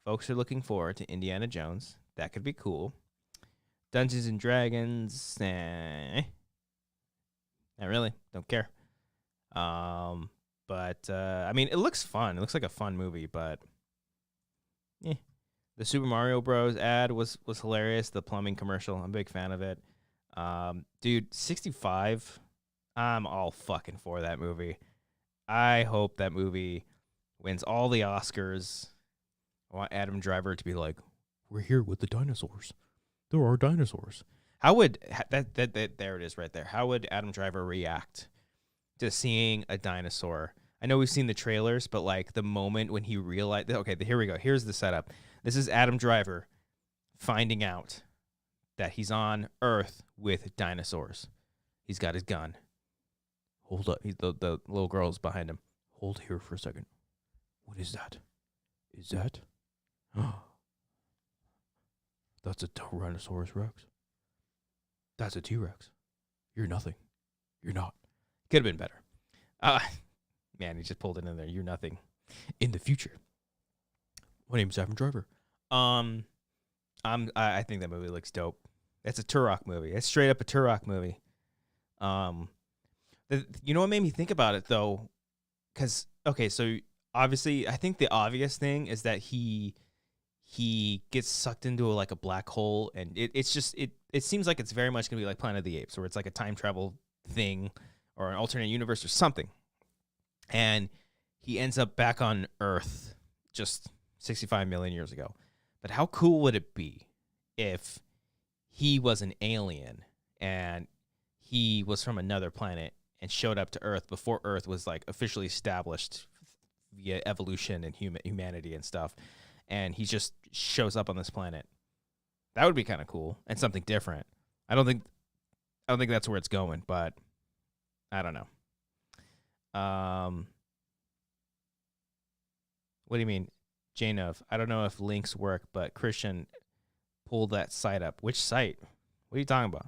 folks are looking forward to Indiana Jones. That could be cool. Dungeons and Dragons, not really. Don't care. But I mean, it looks fun. It looks like a fun movie, but the Super Mario Bros. Ad was hilarious. The plumbing commercial, I'm a big fan of it. Dude, 65, I'm all fucking for that movie. I hope that movie wins all the Oscars. I want Adam Driver to be like, we're here with the dinosaurs. There are dinosaurs. How would that there it is right there. How would Adam Driver react to seeing a dinosaur? I know we've seen the trailers, but like the moment when he realized, okay, here we go. Here's the setup. This is Adam Driver finding out that he's on Earth with dinosaurs. He's got his gun. Hold up. The little girl's behind him. Hold here for a second. What is that? Is that? That's a Tyrannosaurus Rex. That's a T-Rex. You're nothing. You're not. Could have been better. Man, he just pulled it in there. You're nothing. In the future. My name's Adam Driver. I think that movie looks dope. It's a Turok movie. It's straight up a Turok movie. You know what made me think about it though? Because so obviously, I think the obvious thing is that he gets sucked into like a black hole, and it seems like it's very much gonna be like Planet of the Apes, where it's like a time travel thing or an alternate universe or something, and he ends up back on Earth just 65 million years ago. But how cool would it be if he was an alien and he was from another planet and showed up to Earth before Earth was like officially established via evolution and humanity and stuff, and he just shows up on this planet? That would be kind of cool and something different. I don't think that's where it's going, but I don't know. What do you mean, Janov? I don't know if links work, but Christian pulled that site up. Which site? What are you talking about?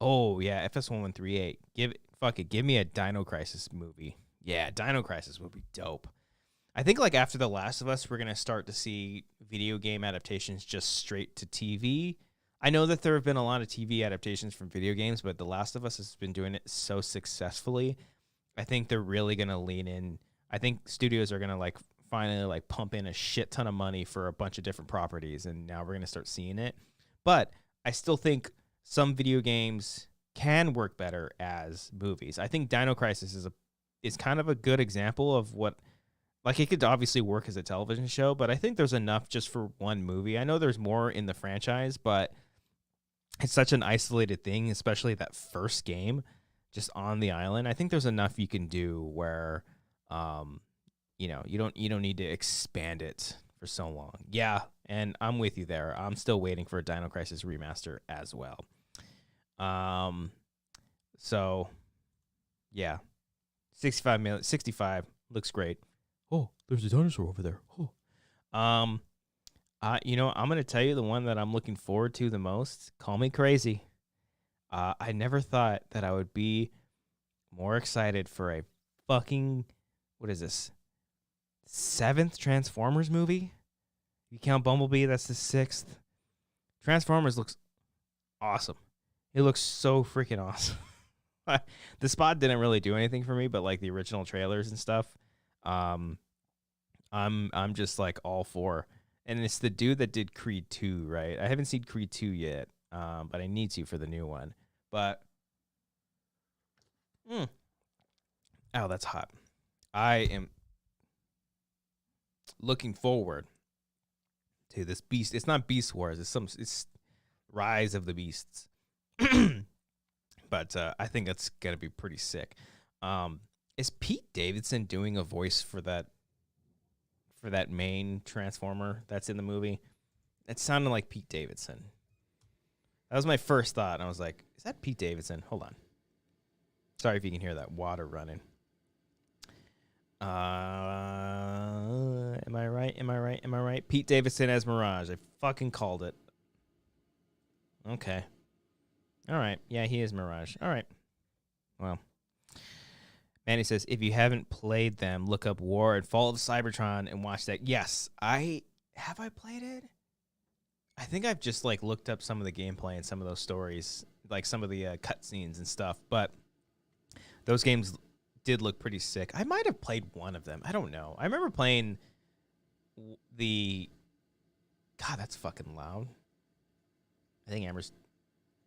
Oh yeah, FS1138. Give me a Dino Crisis movie. Yeah, Dino Crisis would be dope. I think like after The Last of Us, we're gonna start to see video game adaptations just straight to TV. I know that there have been a lot of TV adaptations from video games, but The Last of Us has been doing it so successfully. I think they're really gonna lean in. I think studios are gonna like finally like pump in a shit ton of money for a bunch of different properties, and now we're gonna start seeing it. But I still think some video games can work better as movies. I think Dino Crisis is kind of a good example of what, like, it could obviously work as a television show, but I think there's enough just for one movie. I know there's more in the franchise, but it's such an isolated thing, especially that first game just on the island. I think there's enough you can do where you don't need to expand it for so long. Yeah, and I'm with you there. I'm still waiting for a Dino Crisis remaster as well. So yeah, 65 looks great. Oh, there's a dinosaur over there. Oh. I'm gonna tell you the one that I'm looking forward to the most. Call me crazy. I never thought that I would be more excited for a fucking, what is this, 7th Transformers movie? You count Bumblebee, that's the 6th. Transformers looks awesome. It looks so freaking awesome. The spot didn't really do anything for me, but like the original trailers and stuff, I'm just like all for. And it's the dude that did Creed 2, right? I haven't seen Creed 2 yet, but I need to for the new one. But oh, that's hot. I am looking forward to this beast. It's not Beast Wars. It's Rise of the Beasts. But I think that's gonna be pretty sick. Is Pete Davidson doing a voice for that main Transformer that's in the movie? It sounded like Pete Davidson. That was my first thought, and I was like, "Is that Pete Davidson?" Hold on. Sorry if you can hear that water running. Am I right? Pete Davidson as Mirage. I fucking called it. Okay. All right. Yeah, he is Mirage. All right. Well, Manny says, if you haven't played them, look up War and Fall of Cybertron and watch that. Yes, have I played it? I think I've just like looked up some of the gameplay and some of those stories, like some of the cutscenes and stuff. But those games did look pretty sick. I might have played one of them. I don't know. I remember playing God, that's fucking loud. I think Amber's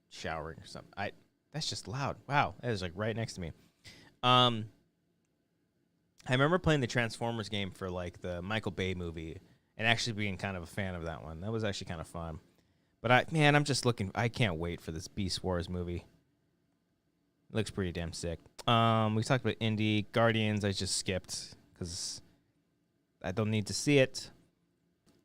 showering or something. That's just loud. Wow, that is like right next to me. I remember playing the Transformers game for like the Michael Bay movie and actually being kind of a fan of that one. That was actually kind of fun. But I'm just looking. I can't wait for this Beast Wars movie. It looks pretty damn sick. We talked about Indie Guardians. I just skipped because I don't need to see it.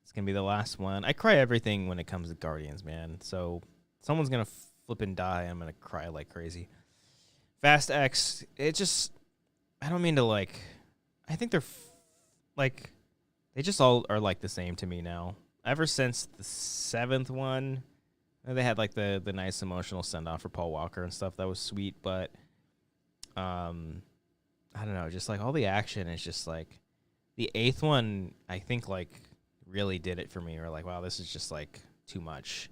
It's gonna be the last one. I cry everything when it comes to Guardians, man. So someone's gonna flip and die. I'm gonna cry like crazy. Fast X. It just. I don't mean to like. I think they're they just all are like the same to me now. Ever since the 7th one, they had like the nice emotional send off for Paul Walker and stuff. That was sweet, but I don't know, just like all the action is just like the 8th one. I think like really did it for me. Or like, wow, this is just like too much,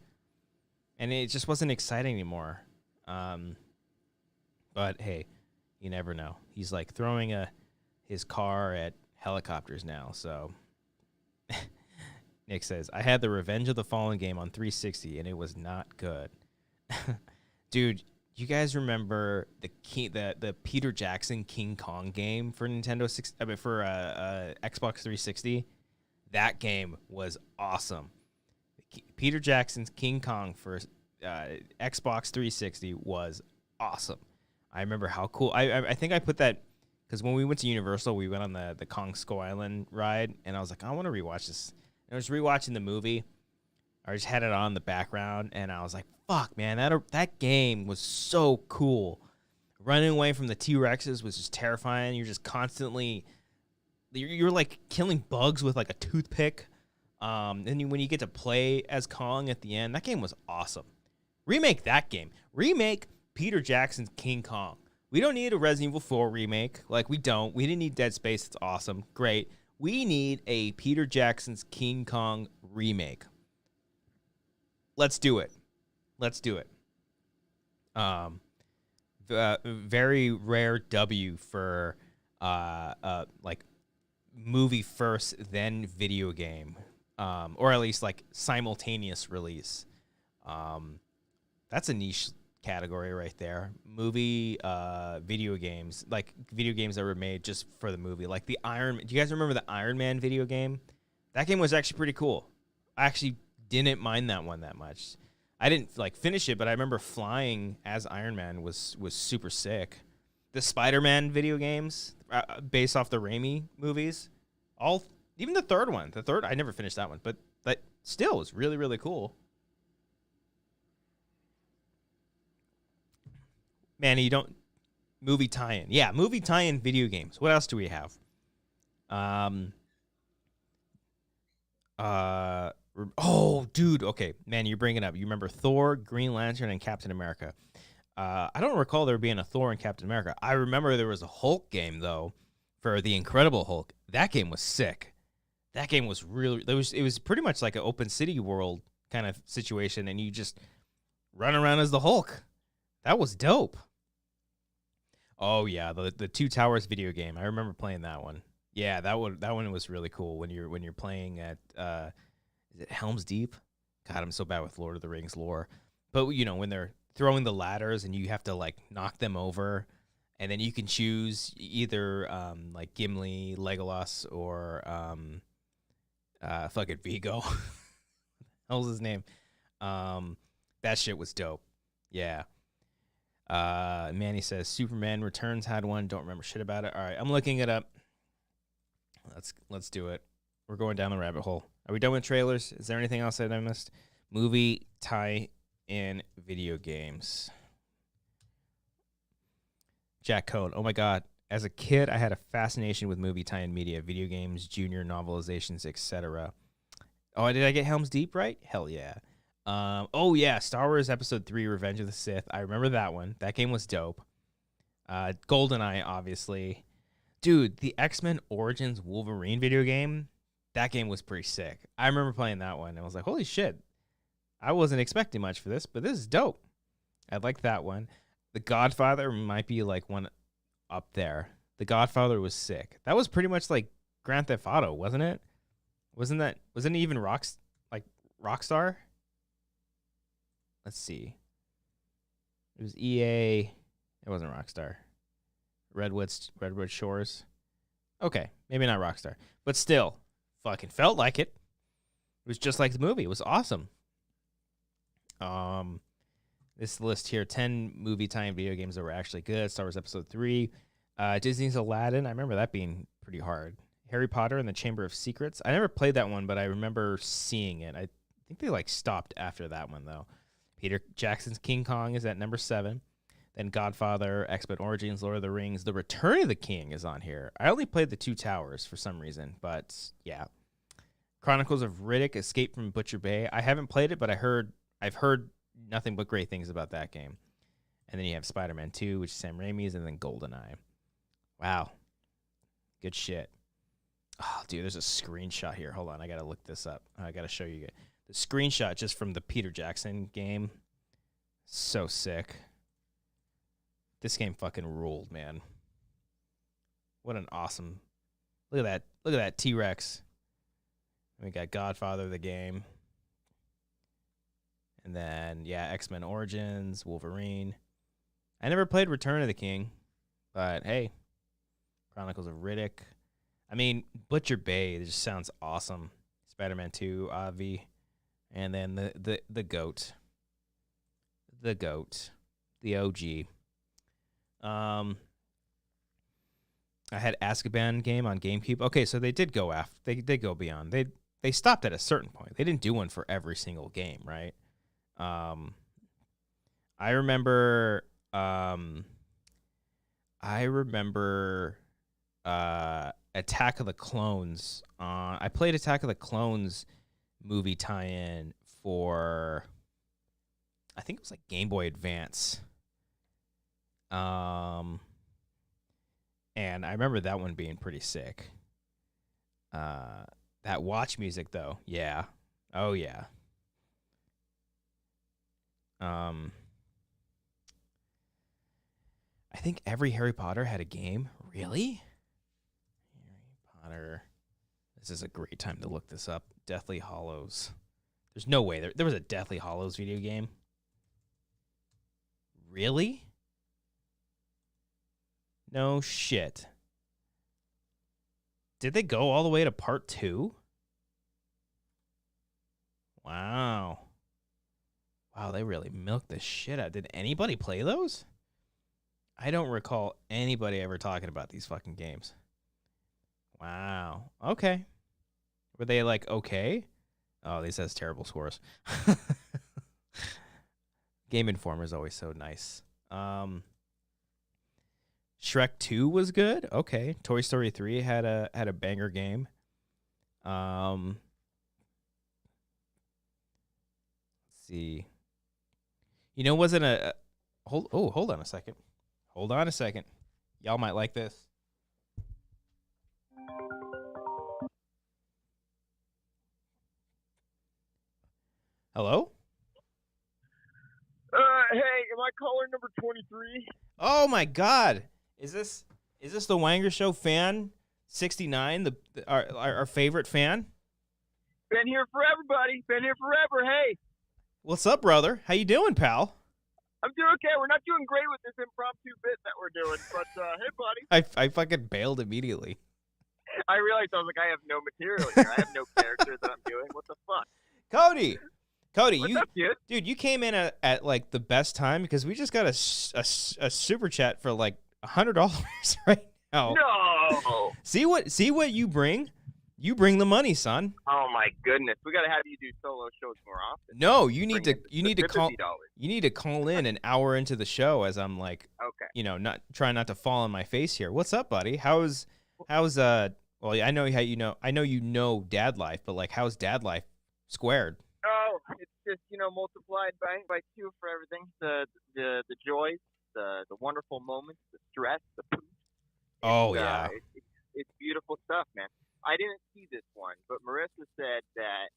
and it just wasn't exciting anymore. But hey, you never know. He's like throwing his car at helicopters now. So Nick says, I had the Revenge of the Fallen game on 360 and it was not good. Dude, you guys remember the Peter Jackson King Kong game for Xbox 360? That game was awesome. Peter Jackson's King Kong for Xbox 360 was awesome. I remember how cool. I think I put that because when we went to Universal, we went on the Kong Skull Island ride, and I was like, I want to rewatch this. And I was rewatching the movie. I just had it on in the background, and I was like, fuck, man, that game was so cool. Running away from the T-Rexes was just terrifying. You're just constantly, you're like killing bugs with like a toothpick. Then when you get to play as Kong at the end, that game was awesome. Remake that game. Remake Peter Jackson's King Kong. We don't need a Resident Evil 4 remake. Like, we don't. We didn't need Dead Space. It's awesome. Great. We need a Peter Jackson's King Kong remake. Let's do it. Let's do it. Very rare W for like movie first, then video game. Or at least like simultaneous release. That's a niche category right there. Movie, video games, like video games that were made just for the movie, like the Iron. Do you guys remember the Iron Man video game? That game was actually pretty cool. I actually didn't mind that one that much. I didn't like finish it, but I remember flying as Iron Man was super sick. The Spider-Man video games, based off the Raimi movies, all Even the third one. The third, I never finished that one, but that still was really, really cool. Manny, you don't... Movie tie-in. Yeah, movie tie-in video games. What else do we have? Oh, dude. Okay, man, you bring it up. You remember Thor, Green Lantern, and Captain America. I don't recall there being a Thor and Captain America. I remember there was a Hulk game, though, for the Incredible Hulk. That game was sick. That game was really... It was pretty much like an open city world kind of situation, and you just run around as the Hulk. That was dope. Oh, yeah, the Two Towers video game. I remember playing that one. Yeah, that one was really cool when you're playing at is it Helm's Deep? God, I'm so bad with Lord of the Rings lore. But you know, when they're throwing the ladders and you have to like knock them over, and then you can choose either like Gimli, Legolas, or fucking Vigo. Hell's his name? That shit was dope. Yeah. Manny says Superman Returns had one. Don't remember shit about it. All right, I'm looking it up. Let's do it. We're going down the rabbit hole. Are we done with trailers? Is there anything else that I missed? Movie tie-in video games. Jack Code. Oh my God. As a kid, I had a fascination with movie tie-in media, video games, junior novelizations, etc. Oh, did I get Helm's Deep right? Hell yeah. Oh yeah, Star Wars Episode 3, Revenge of the Sith. I remember that one. That game was dope. GoldenEye, obviously. Dude, the X-Men Origins Wolverine video game, that game was pretty sick. I remember playing that one. And I was like, holy shit. I wasn't expecting much for this, but this is dope. I like that one. The Godfather might be like one up there. The Godfather was sick. That was pretty much like Grand Theft Auto, wasn't it? Wasn't it even Rockstar? Let's see. It was EA. It wasn't Rockstar. Redwood Shores. Okay, maybe not Rockstar, but still, fucking felt like it. It was just like the movie. It was awesome. This list here: 10 movie tie-in video games that were actually good. Star Wars Episode 3, Disney's Aladdin. I remember that being pretty hard. Harry Potter and the Chamber of Secrets. I never played that one, but I remember seeing it. I think they like stopped after that one though. Peter Jackson's King Kong is at number 7. Then Godfather, X-Men Origins, Lord of the Rings, The Return of the King is on here. I only played the Two Towers for some reason, but yeah. Chronicles of Riddick, Escape from Butcher Bay. I haven't played it, but I've heard nothing but great things about that game. And then you have Spider-Man 2, which is Sam Raimi's, and then GoldenEye. Wow. Good shit. Oh, dude, there's a screenshot here. Hold on, I got to look this up. I got to show you guys. The screenshot just from the Peter Jackson game. So sick. This game fucking ruled, man. What an awesome... Look at that. Look at that T-Rex. We got Godfather, the game. And then, yeah, X-Men Origins, Wolverine. I never played Return of the King, but hey, Chronicles of Riddick. I mean, Butcher Bay, it just sounds awesome. Spider-Man 2, Avi. And then the GOAT. The GOAT. The OG. I had Azkaban game on GameCube. Okay, so they did go after. They did go beyond. They stopped at a certain point. They didn't do one for every single game, right? I remember Attack of the Clones. I played Attack of the Clones movie tie-in for, I think it was like Game Boy Advance. And I remember that one being pretty sick. That watch music though, yeah. Oh yeah. I think every Harry Potter had a game. Really? Harry Potter. This is a great time to look this up. Deathly Hallows. There's no way there was a Deathly Hallows video game. Really? No shit. Did they go all the way to part 2? Wow. Wow, they really milked the shit out. Did anybody play those? I don't recall anybody ever talking about these fucking games. Wow. Okay. Were they like okay? Oh, these has terrible scores. Game Informer is always so nice. Shrek 2 was good. Okay. Toy Story 3 had a banger game. Let's see. Wasn't a hold on a second. Hold on a second. Y'all might like this. Hello? Hey, am I caller number 23? Oh my God! Is this the Wanger Show fan 69? Our favorite fan? Been here forever, buddy. Been here forever. Hey, what's up, brother? How you doing, pal? I'm doing okay. We're not doing great with this impromptu bit that we're doing, but hey, buddy. I fucking bailed immediately. I realized I was like, I have no material here. I have no character that I'm doing. What the fuck? Cody, what's up, dude, you came in at like the best time because we just got a super chat for like $100 right now. No. See what you bring? You bring the money, son. Oh my goodness, we gotta have you do solo shows more often. No, you need to call. $50. You need to call in an hour into the show as I'm like, okay, not trying not to fall on my face here. What's up, buddy? How's well, I know how I know dad life, but like, how's dad life squared? Oh, it's just multiplied by 2 for everything. The joys, the wonderful moments, the stress, the poop. Yeah. It's beautiful stuff, man. I didn't see this one, but Marissa said that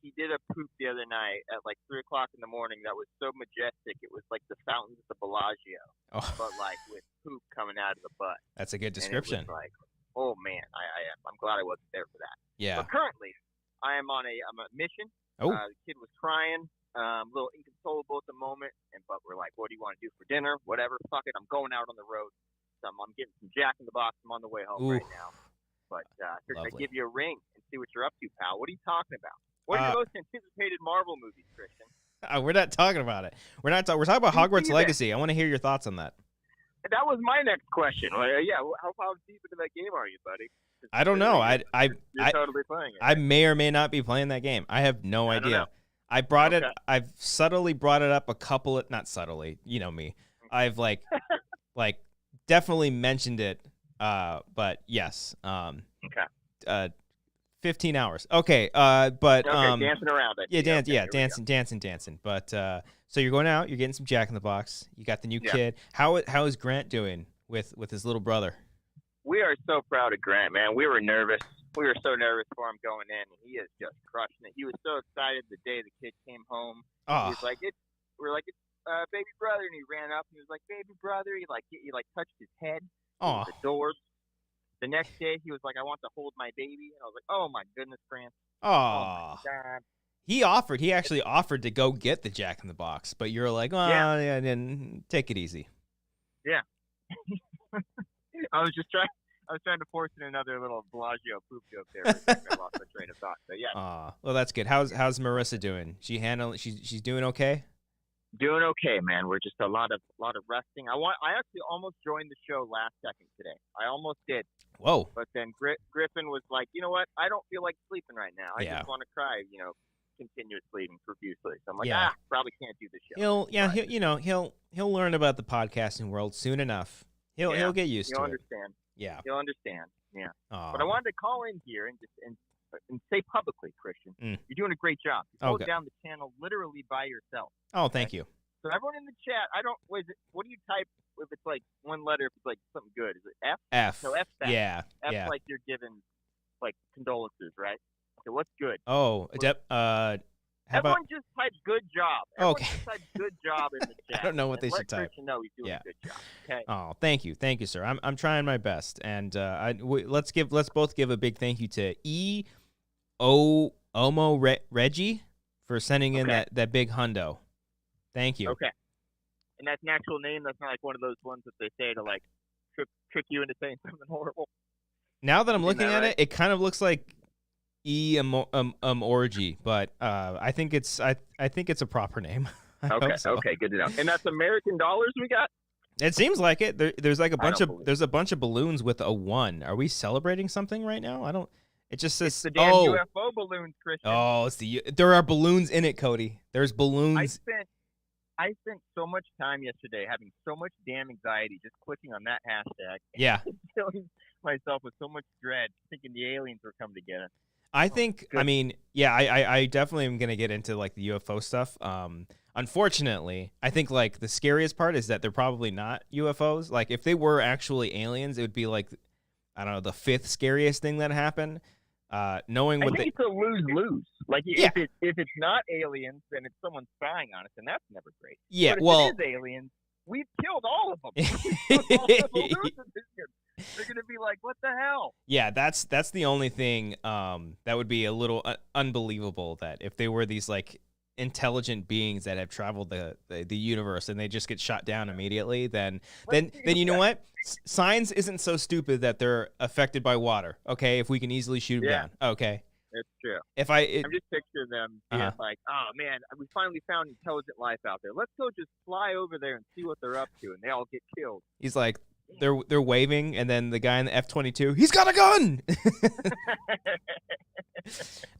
he did a poop the other night at like 3 o'clock in the morning that was so majestic. It was like the fountains at the Bellagio, but like with poop coming out of the butt. That's a good description. And it was like, oh man, I'm glad I wasn't there for that. Yeah. But currently, I'm on a mission. Oh. The kid was crying, a little inconsolable at the moment, but we're like, what do you want to do for dinner? Whatever, fuck it. I'm going out on the road. So I'm getting some Jack in the Box. I'm on the way home right now. But I give you a ring and see what you're up to, pal. What are you talking about? What are your most anticipated Marvel movies, Christian? We're not talking about it. We're talking about Hogwarts Legacy. I want to hear your thoughts on that. That was my next question. Well, yeah, how deep into that game are you, buddy? I don't know. You're totally playing it. I may or may not be playing that game. I have no idea. I brought it. I've subtly brought it up a couple of, not subtly. You know me. I've like definitely mentioned it. But yes. Okay. 15 hours. Okay. But dancing around. Dancing. But so you're going out. You're getting some Jack in the Box. You got the new kid. How is Grant doing with his little brother? We are so proud of Grant, man. We were nervous. We were so nervous for him going in, and he is just crushing it. He was so excited the day the kid came home. Oh. He was like, it's baby brother, and he ran up and he was like, baby brother. He touched his head. Oh. The doors. The next day, he was like, I want to hold my baby. And I was like, oh, my goodness, Grant. Oh, my God. He actually offered to go get the Jack in the Box, but you're like, yeah, then take it easy. Yeah. I was trying to force in another little Bellagio poop joke there. But I lost my train of thought. So yeah. Well, that's good. How's Marissa doing? She's doing okay? Doing okay, man. We're just a lot of resting. I actually almost joined the show last second today. I almost did. Whoa. But then Griffin was like, you know what? I don't feel like sleeping right now. I just want to cry, continuously and profusely. So I'm like, probably can't do this show. He'll learn about the podcasting world soon enough. He'll get used to it. He'll understand. Yeah. He'll understand. Yeah. Aww. But I wanted to call in here and say publicly, Christian, you're doing a great job. You pulled down the channel literally by yourself. Oh, thank you. So everyone in the chat, what do you type if it's like one letter, if it's like something good? Is it F? F. No, F bad. Yeah. F like you're giving like condolences, right? So what's good? Oh, everyone just type good job. Everyone okay. just type good job in the chat. I don't know what they should type. Let Christian know he's doing a good job. Okay. Oh, thank you, sir. I'm trying my best, and let's both give a big thank you to Reggie for sending in that big hundo. Thank you. Okay. And that's an actual name. That's not like one of those ones that they say to like trick you into saying something horrible. Now that I'm looking at it, it kind of looks like orgy, but I think it's a proper name. Okay, good to know. And that's American dollars we got? It seems like it. There's like a bunch of balloons with a 1. Are we celebrating something right now? It just It's says, the damn UFO balloons, Christian. there are balloons in it, Cody. There's balloons. I spent so much time yesterday having so much damn anxiety just clicking on that hashtag. Yeah. Filling myself with so much dread, thinking the aliens were coming to get us. I think, I mean, yeah, I definitely am going to get into, like, the UFO stuff. Unfortunately, I think, like, the scariest part is that they're probably not UFOs. Like, if they were actually aliens, it would be, like, I don't know, the fifth scariest thing that happened. Knowing what I think it's a lose-lose. Like, Yeah. if it's not aliens, then it's someone spying on us, and that's never great. Yeah, but if well, it is aliens, we've killed all of them. They're going to be like, what the hell? Yeah, that's the only thing that would be a little unbelievable, that if they were these, like, intelligent beings that have traveled the universe and they just get shot down immediately, then you know what? Science isn't so stupid that they're affected by water. Okay, if we can easily shoot them down. Okay, it's true. I'm just picturing them being like, oh man, we finally found intelligent life out there. Let's go just fly over there and see what they're up to, and they all get killed. He's like, they're waving, and then the guy in the F-22, he's got a gun.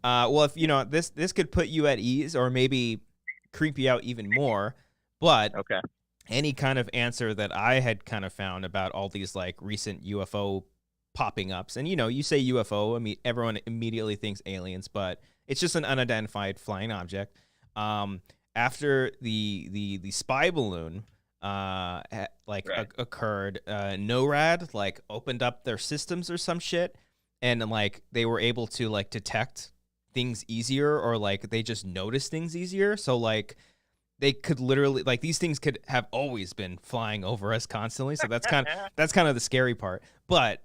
Well, if you know, this could put you at ease, or maybe creep you out even more. But any kind of answer that I had kind of found about all these, like, recent UFO popping ups, and you know, you say UFO, I mean, everyone immediately thinks aliens, but it's just an unidentified flying object. After the spy balloon occurred, NORAD like opened up their systems or some shit, and like they were able to like detect things easier, or like they just noticed things easier. So like they could literally, like, these things could have always been flying over us constantly. So that's kind of the scary part. But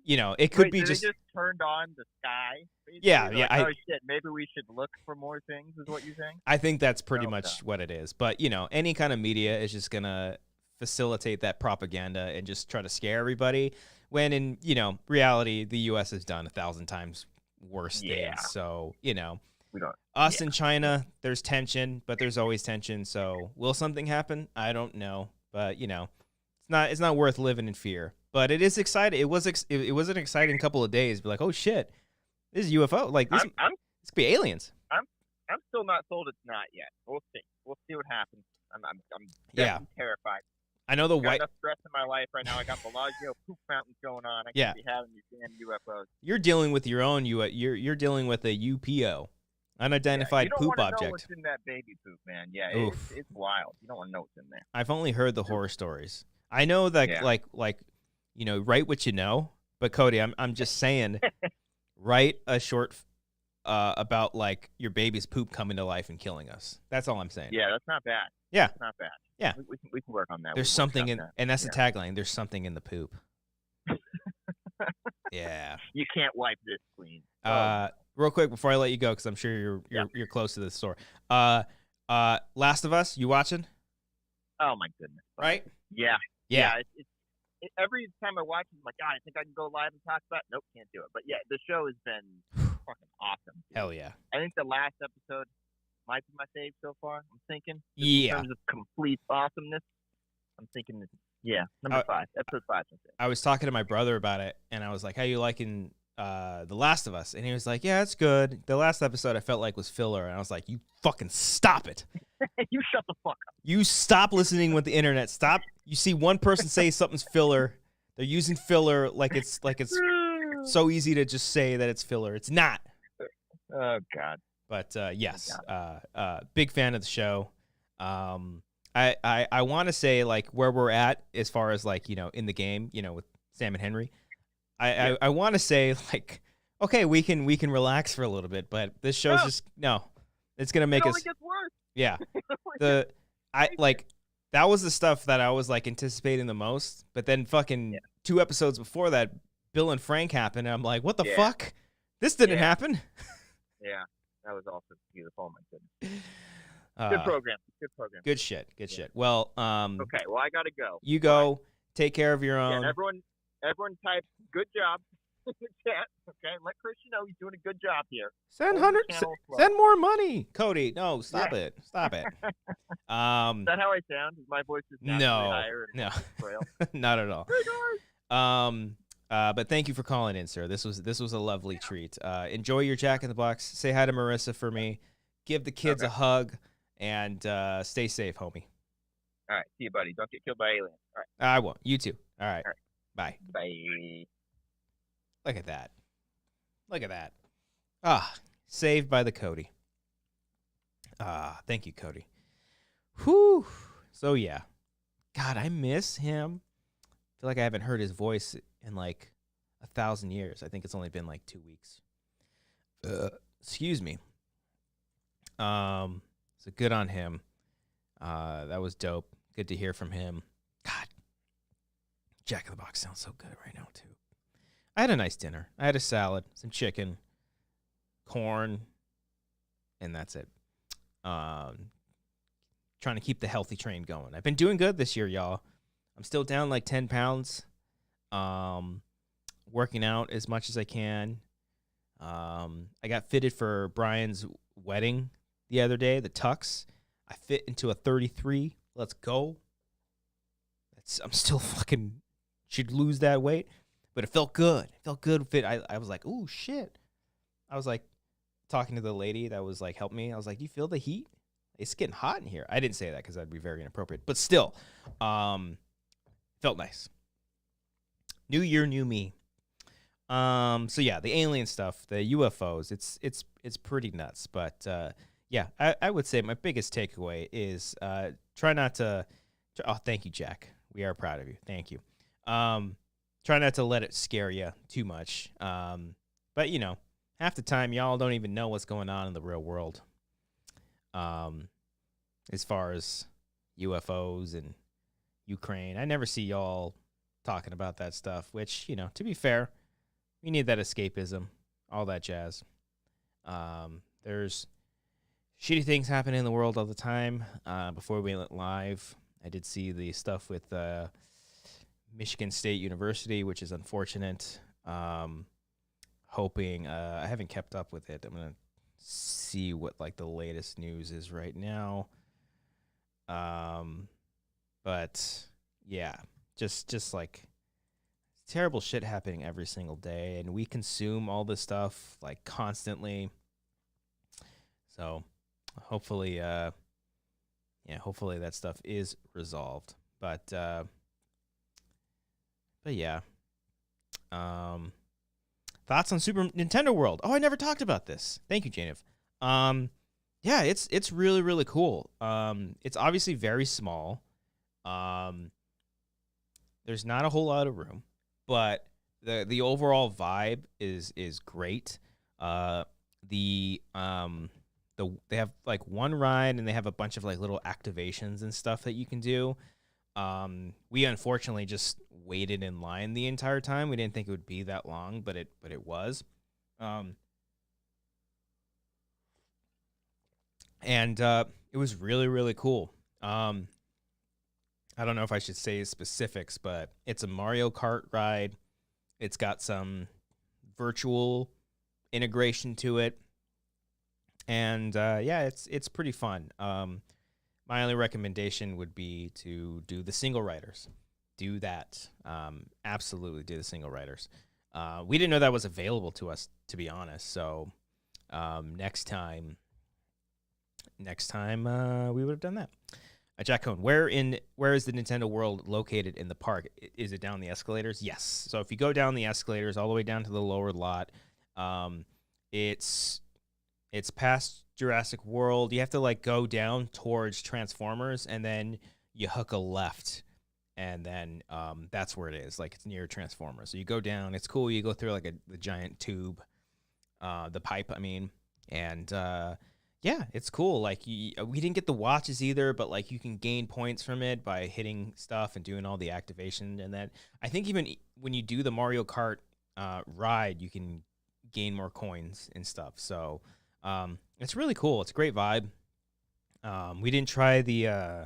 you know, it could be so just they just turned on the sky. Basically? Yeah, like, yeah. Oh shit, maybe we should look for more things. Is what you're saying? I think that's pretty much what it is. But you know, any kind of media is just gonna facilitate that propaganda and just try to scare everybody. When in, you know, reality, the U.S. has done 1,000 times worse things. So you know. Us and China, there's tension, but there's always tension. So will something happen? I don't know, but you know, it's not worth living in fear. But it is exciting. It was an exciting couple of days. Be like, oh shit, this is UFO. Like this could be aliens. I'm still not sold. It's not yet. We'll see. We'll see what happens. I'm definitely terrified. I know the white enough stress in my life right now. I got Bellagio poop fountains going on. I can't be having these damn UFOs. You're dealing with your own you're dealing with a UPO. Unidentified poop object. You don't want to know what's in that baby poop, man. Yeah, it's wild. You don't want to know what's in there. I've only heard the horror stories. I know that, like you know, write what you know. But Cody, I'm just saying, write a short about like your baby's poop coming to life and killing us. That's all I'm saying. Yeah, that's not bad. Yeah, that's not bad. Yeah, we can work on that. There's something in, and that's the tagline. There's something in the poop. Yeah. You can't wipe this clean. Real quick before I let you go, because I'm sure you're close to this store. Last of Us, you watching? Oh my goodness! Right? Yeah. Every time I watch it, I'm like, God, I think I can go live and talk about it. Nope, can't do it. But yeah, the show has been fucking awesome. Hell yeah! I think the last episode might be my fave so far. I'm thinking. In terms of complete awesomeness, I'm thinking. Yeah, number 5, episode 5. I was talking to my brother about it, and I was like, "How you liking The Last of Us?" And he was like, "Yeah, it's good. The last episode I felt like was filler." And I was like, "You fucking stop it! You shut the fuck up! You stop listening with the internet. Stop. You see one person say something's filler, they're using filler like it's so easy to just say that it's filler. It's not." Oh God. But yes, big fan of the show. I want to say like where we're at as far as like, you know, in the game, you know, with Sam and Henry. I want to say like, okay, we can relax for a little bit, but this show's it's gonna make us. It gets worse. Yeah, that was the stuff that I was like anticipating the most, but then fucking 2 episodes before that, Bill and Frank happened, and I'm like, what the fuck? This didn't happen. Yeah, that was also beautiful. Oh my goodness. Good program. Good shit. Well, okay. Well, I gotta go. You go. Right. Take care of your own. Yeah, everyone type good job in the chat. Okay, let Christian know he's doing a good job here. Send more money, Cody. No, stop it. Stop it. Is that how I sound? Is my voice just naturally higher? No, not at all. But thank you for calling in, sir. This was a lovely treat. Enjoy your Jack in the Box. Say hi to Marissa for me. Give the kids a hug, and stay safe, homie. All right. See you, buddy. Don't get killed by aliens. All right. I won't. You too. All right. Bye. Bye. Look at that. Look at that. Ah, saved by the Cody. Thank you, Cody. Whew. So, yeah. God, I miss him. I feel like I haven't heard his voice in like 1,000 years. I think it's only been like 2 weeks. Excuse me. So good on him. That was dope. Good to hear from him. God, Jack in the Box sounds so good right now, too. I had a nice dinner. I had a salad, some chicken, corn, and that's it. Trying to keep the healthy train going. I've been doing good this year, y'all. I'm still down like 10 pounds. Working out as much as I can. I got fitted for Brian's wedding the other day, the tux. I fit into a 33. Let's go. I'm still fucking should lose that weight, but it felt good. It felt good fit. I was like, "Ooh, shit." I was like talking to the lady that was like, "Help me." I was like, "Do you feel the heat? It's getting hot in here." I didn't say that because that'd be very inappropriate, but still, felt nice. New year, new me. So yeah, the alien stuff, the UFOs, it's pretty nuts. But yeah, I would say my biggest takeaway is try not to. Oh, thank you, Jack. We are proud of you. Thank you. Try not to let it scare you too much. But you know, half the time y'all don't even know what's going on in the real world. As far as UFOs and Ukraine, I never see y'all talking about that stuff. Which, you know, to be fair, we need that escapism, all that jazz. There's shitty things happening in the world all the time. Before we went live, I did see the stuff with Michigan State University, which is unfortunate. Hoping I haven't kept up with it. I'm gonna see what like the latest news is right now. But yeah, just like terrible shit happening every single day, and we consume all this stuff like constantly. So hopefully hopefully that stuff is resolved. But yeah. Thoughts on Super Nintendo World? Oh, I never talked about this. Thank you, Janev. Yeah, it's really, really cool. It's obviously very small. There's not a whole lot of room, but the overall vibe is great. They have like one ride, and they have a bunch of like little activations and stuff that you can do. We unfortunately just waited in line the entire time. We didn't think it would be that long, but it was. And it was really, really cool. I don't know if I should say specifics, but it's a Mario Kart ride. It's got some virtual integration to it. And yeah, it's pretty fun. My only recommendation would be to do the single riders. Do that. Absolutely do the single riders. We didn't know that was available to us, to be honest. So next time we would have done that. Jack Cohn, where is the Nintendo World located in the park? Is it down the escalators? Yes. So if you go down the escalators all the way down to the lower lot, it's past Jurassic World. You have to like go down towards Transformers, and then you hook a left, and then that's where it is. Like it's near Transformers. So you go down. It's cool. You go through like the giant tube, the pipe. I mean, and yeah, it's cool. Like we didn't get the watches either, but like you can gain points from it by hitting stuff and doing all the activation. And then I think even when you do the Mario Kart ride, you can gain more coins and stuff. So it's really cool. It's a great vibe. We didn't try the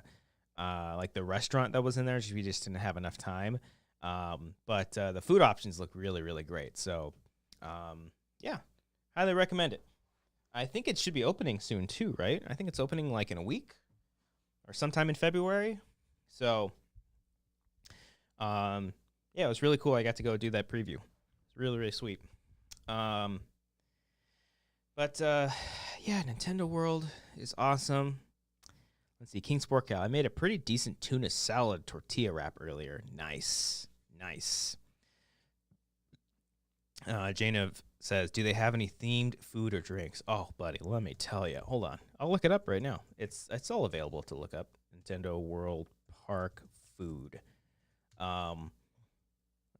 like the restaurant that was in there. We just didn't have enough time. But the food options look really, really great. So yeah, highly recommend it. I think it should be opening soon too, right? I think it's opening like in a week or sometime in February. So, yeah, yeah, it was really cool. I got to go do that preview. It's really, really sweet. Yeah, Nintendo World is awesome. Let's see, King Sport Cow. I made a pretty decent tuna salad tortilla wrap earlier. Nice. Jaina says, do they have any themed food or drinks? Oh, buddy, let me tell you. Hold on. I'll look it up right now. It's all available to look up. Nintendo World Park food. Let's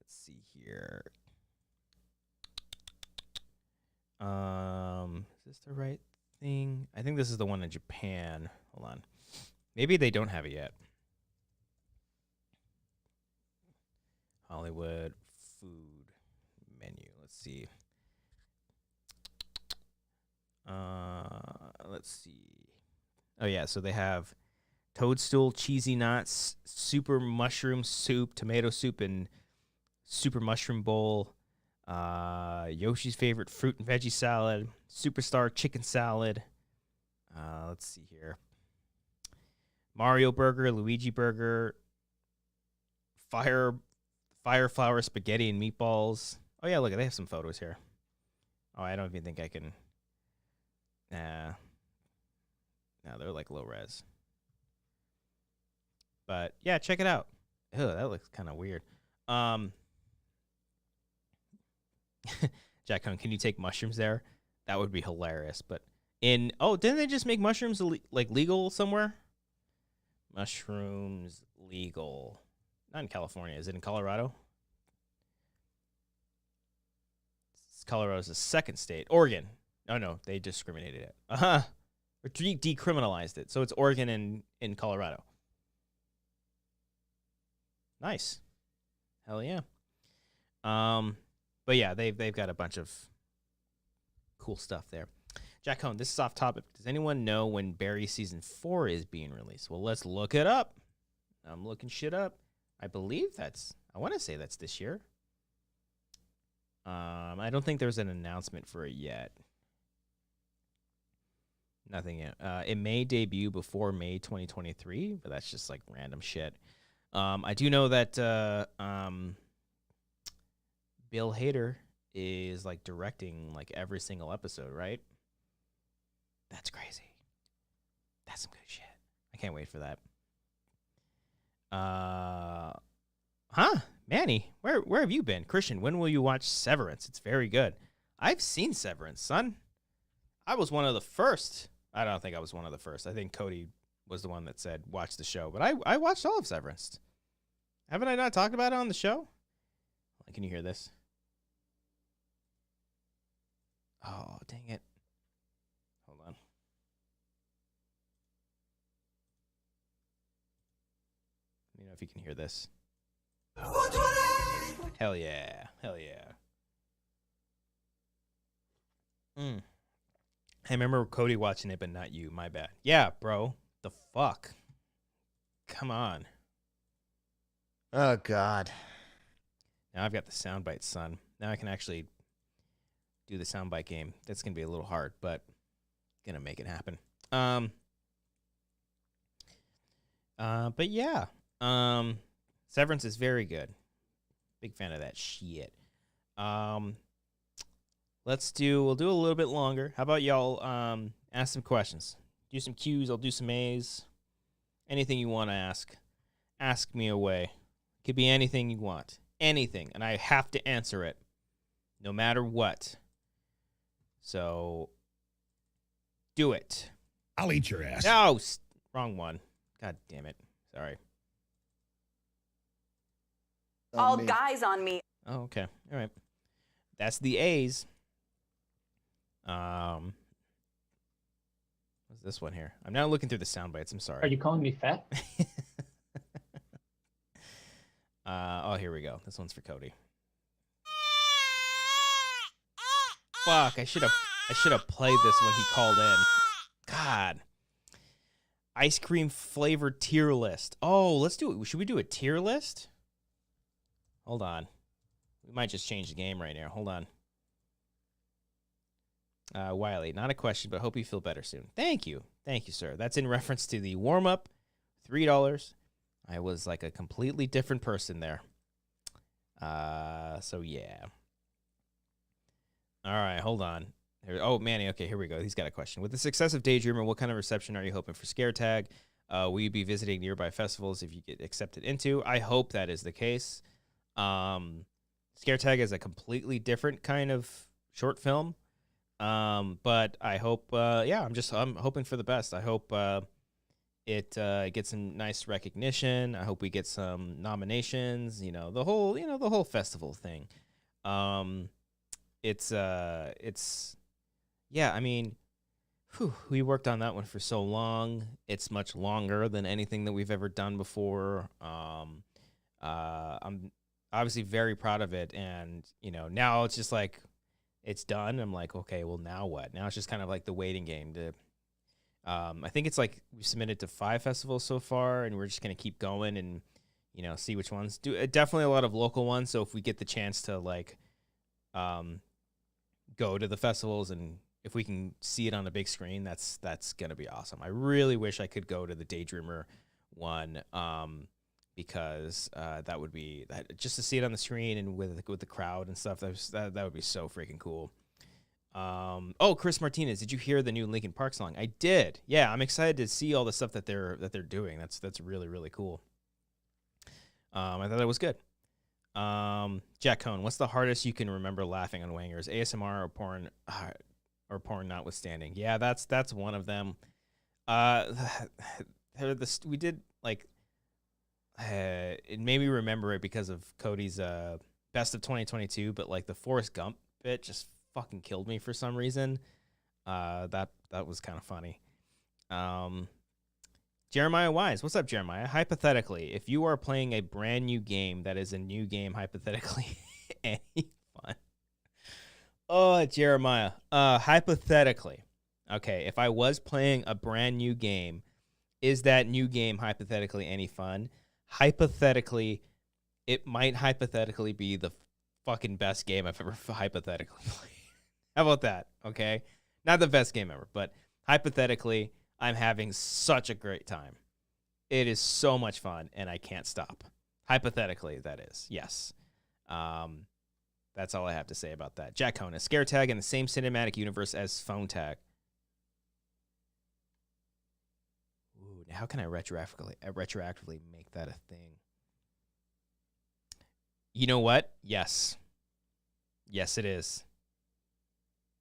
see here. Is this the right thing? I think this is the one in Japan. Hold on. Maybe they don't have it yet. Hollywood food menu. Let's see. Let's see. Oh, yeah. So they have toadstool, cheesy nuts, super mushroom soup, tomato soup, and super mushroom bowl. Yoshi's favorite fruit and veggie salad, superstar chicken salad. Let's see here. Mario burger, Luigi burger, fire flower spaghetti and meatballs. Oh yeah, look, they have some photos here. Oh, I don't even think I can. No, they're like low res. But yeah, check it out. Oh, that looks kind of weird. Jack Hunt, can you take mushrooms there? That would be hilarious. But didn't they just make mushrooms legal somewhere? Mushrooms legal. Not in California. Is it in Colorado? Colorado's the second state. Oregon. Oh, no, they discriminated it. Or decriminalized it. So it's Oregon and Colorado. Nice. Hell yeah. But yeah, they've got a bunch of cool stuff there. Jack Cohn, this is off topic. Does anyone know when Barry Season 4 is being released? Well, let's look it up. I'm looking shit up. I believe I want to say that's this year. I don't think there's an announcement for it yet. Nothing yet. It may debut before May 2023, but that's just like random shit. I do know that Bill Hader is like directing like every single episode, right? That's crazy. That's some good shit. I can't wait for that. Manny, where have you been? Christian, when will you watch Severance? It's very good. I've seen Severance, son. I was one of the first. I don't think I was one of the first. I think Cody was the one that said watch the show, but I watched all of Severance. Haven't I not talked about it on the show? Can you hear this? Oh, dang it. Hold on. Let me know if you can hear this. Hell yeah. Hell yeah. I remember Cody watching it, but not you. My bad. Yeah, bro. The fuck? Come on. Oh, God. Now I've got the soundbite, son. Now I can actually do the soundbite game. That's going to be a little hard, but going to make it happen. But yeah. Severance is very good. Big fan of that shit. We'll do a little bit longer. How about y'all ask some questions? Do some Q's, I'll do some A's. Anything you want to ask me away. Could be anything you want. Anything. And I have to answer it. No matter what. So, do it. I'll eat your ass. No, wrong one. God damn it. Sorry. All guys on me. Oh, okay. All right. That's the A's. What's this one here? I'm now looking through the sound bites. I'm sorry. Are you calling me fat? Here we go. This one's for Cody. Fuck, I should have played this when he called in. God. Ice cream flavored tier list. Oh, let's do it. Should we do a tier list? Hold on. We might just change the game right now. Hold on. Wiley, not a question, but hope you feel better soon. Thank you. Thank you, sir. That's in reference to the warm-up, $3. I was like a completely different person there. So yeah. All right, hold on. Oh, Manny, okay, here we go. He's got a question. With the success of Daydreamer, what kind of reception are you hoping for Scare Tag? Will you be visiting nearby festivals if you get accepted into? I hope that is the case. Scare Tag is a completely different kind of short film. But I hope, I'm hoping for the best. I hope it gets some nice recognition. I hope we get some nominations, the whole festival thing. We worked on that one for so long. It's much longer than anything that we've ever done before. I'm obviously very proud of it, and now it's just like it's done. I'm like, okay, well, now what? Now it's just kind of like the waiting game. I think it's like we've submitted to 5 festivals so far, and we're just gonna keep going and see which ones do. Definitely a lot of local ones. So if we get the chance to go to the festivals, and if we can see it on a big screen, that's gonna be awesome. I really wish I could go to the Daydreamer one, because that would be just to see it on the screen and with the crowd and stuff. That would be so freaking cool. Chris Martinez, did you hear the new Linkin Park song? I did. Yeah, I'm excited to see all the stuff that they're doing. That's really, really cool. I thought it was good. Jack Cohn, what's the hardest you can remember laughing on Wangers? ASMR or porn notwithstanding? Yeah, that's one of them. We did it made me remember it because of Cody's best of 2022, but the Forrest Gump bit just fucking killed me for some reason. That was kind of funny. Jeremiah Wise, what's up, Jeremiah? Hypothetically, if you are playing a brand new game that is a new game, hypothetically, any fun? Oh, Jeremiah. Hypothetically, okay, if I was playing a brand new game, is that new game hypothetically any fun? Hypothetically, it might hypothetically be the fucking best game I've ever hypothetically played. How about that? Okay, not the best game ever, but hypothetically, I'm having such a great time. It is so much fun, and I can't stop. Hypothetically, that is. Yes. That's all I have to say about that. Jack Cohn, Scare Tag in the same cinematic universe as Phone Tag. Ooh, how can I retroactively make that a thing? You know what? Yes. Yes, it is.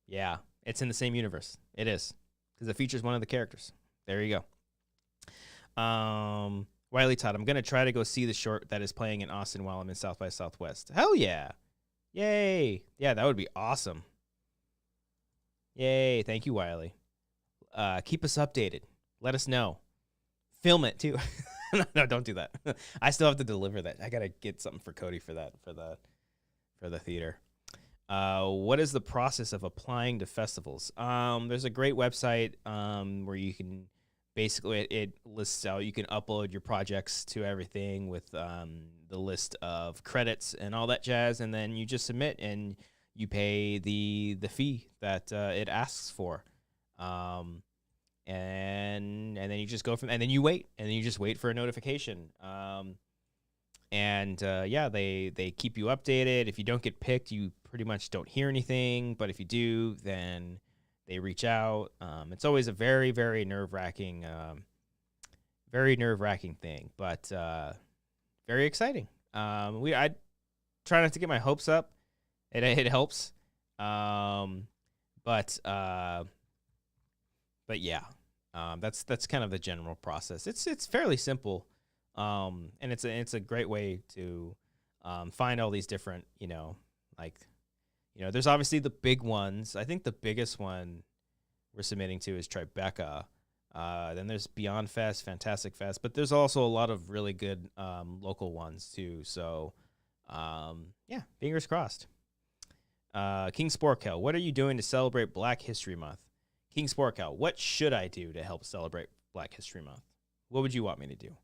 Yeah, it's in the same universe. It is. Because it features one of the characters. There you go. Wiley Todd, I'm going to try to go see the short that is playing in Austin while I'm in South by Southwest. Hell yeah. Yay. Yeah, that would be awesome. Yay. Thank you, Wiley. Keep us updated. Let us know. Film it, too. No, don't do that. I still have to deliver that. I got to get something for Cody for that, for the theater. What is the process of applying to festivals? There's a great website where you can basically it lists out, you can upload your projects to everything with the list of credits and all that jazz, and then you just submit and you pay the fee that it asks for. And then you just go and then you wait, and then you just wait for a notification. They keep you updated. If you don't get picked, you pretty much don't hear anything. But if you do, then they reach out. It's always a very, very nerve-wracking thing, but very exciting. I try not to get my hopes up. It helps. But yeah, that's kind of the general process. It's fairly simple. And it's a great way to find all these different, there's obviously the big ones. I think the biggest one we're submitting to is Tribeca. Then there's Beyond Fest, Fantastic Fest, but there's also a lot of really good local ones too. So, fingers crossed. King Sporkel, what are you doing to celebrate Black History Month? King Sporkel, what should I do to help celebrate Black History Month? What would you want me to do?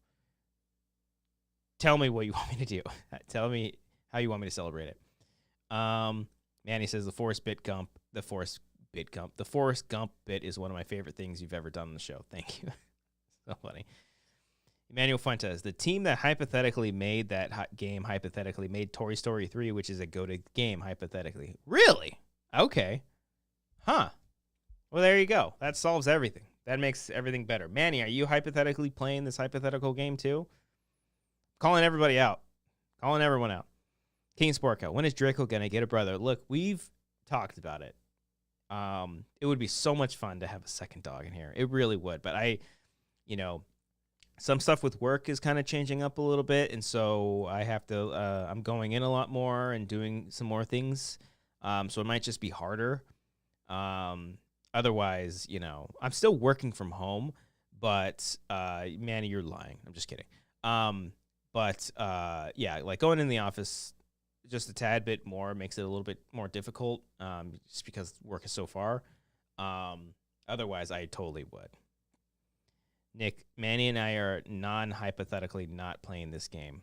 Tell me what you want me to do. Tell me how you want me to celebrate it. Manny says the Forrest Gump bit is one of my favorite things you've ever done on the show. Thank you. So funny. Emmanuel Fuentes, the team that hypothetically made that game hypothetically made Toy Story 3, which is a goated game hypothetically. Really? Okay. Huh. Well, there you go. That solves everything. That makes everything better. Manny, are you hypothetically playing this hypothetical game too? Calling everybody out. Calling everyone out. King Sportco, when is Draco going to get a brother? Look, we've talked about it. It would be so much fun to have a second dog in here. It really would. But some stuff with work is kind of changing up a little bit, and so I have to. I'm going in a lot more and doing some more things, so it might just be harder. Otherwise, I'm still working from home, but Manny, you're lying. I'm just kidding. But like going in the office just a tad bit more makes it a little bit more difficult, just because work is so far. Otherwise, I totally would. Nick, Manny and I are non-hypothetically not playing this game.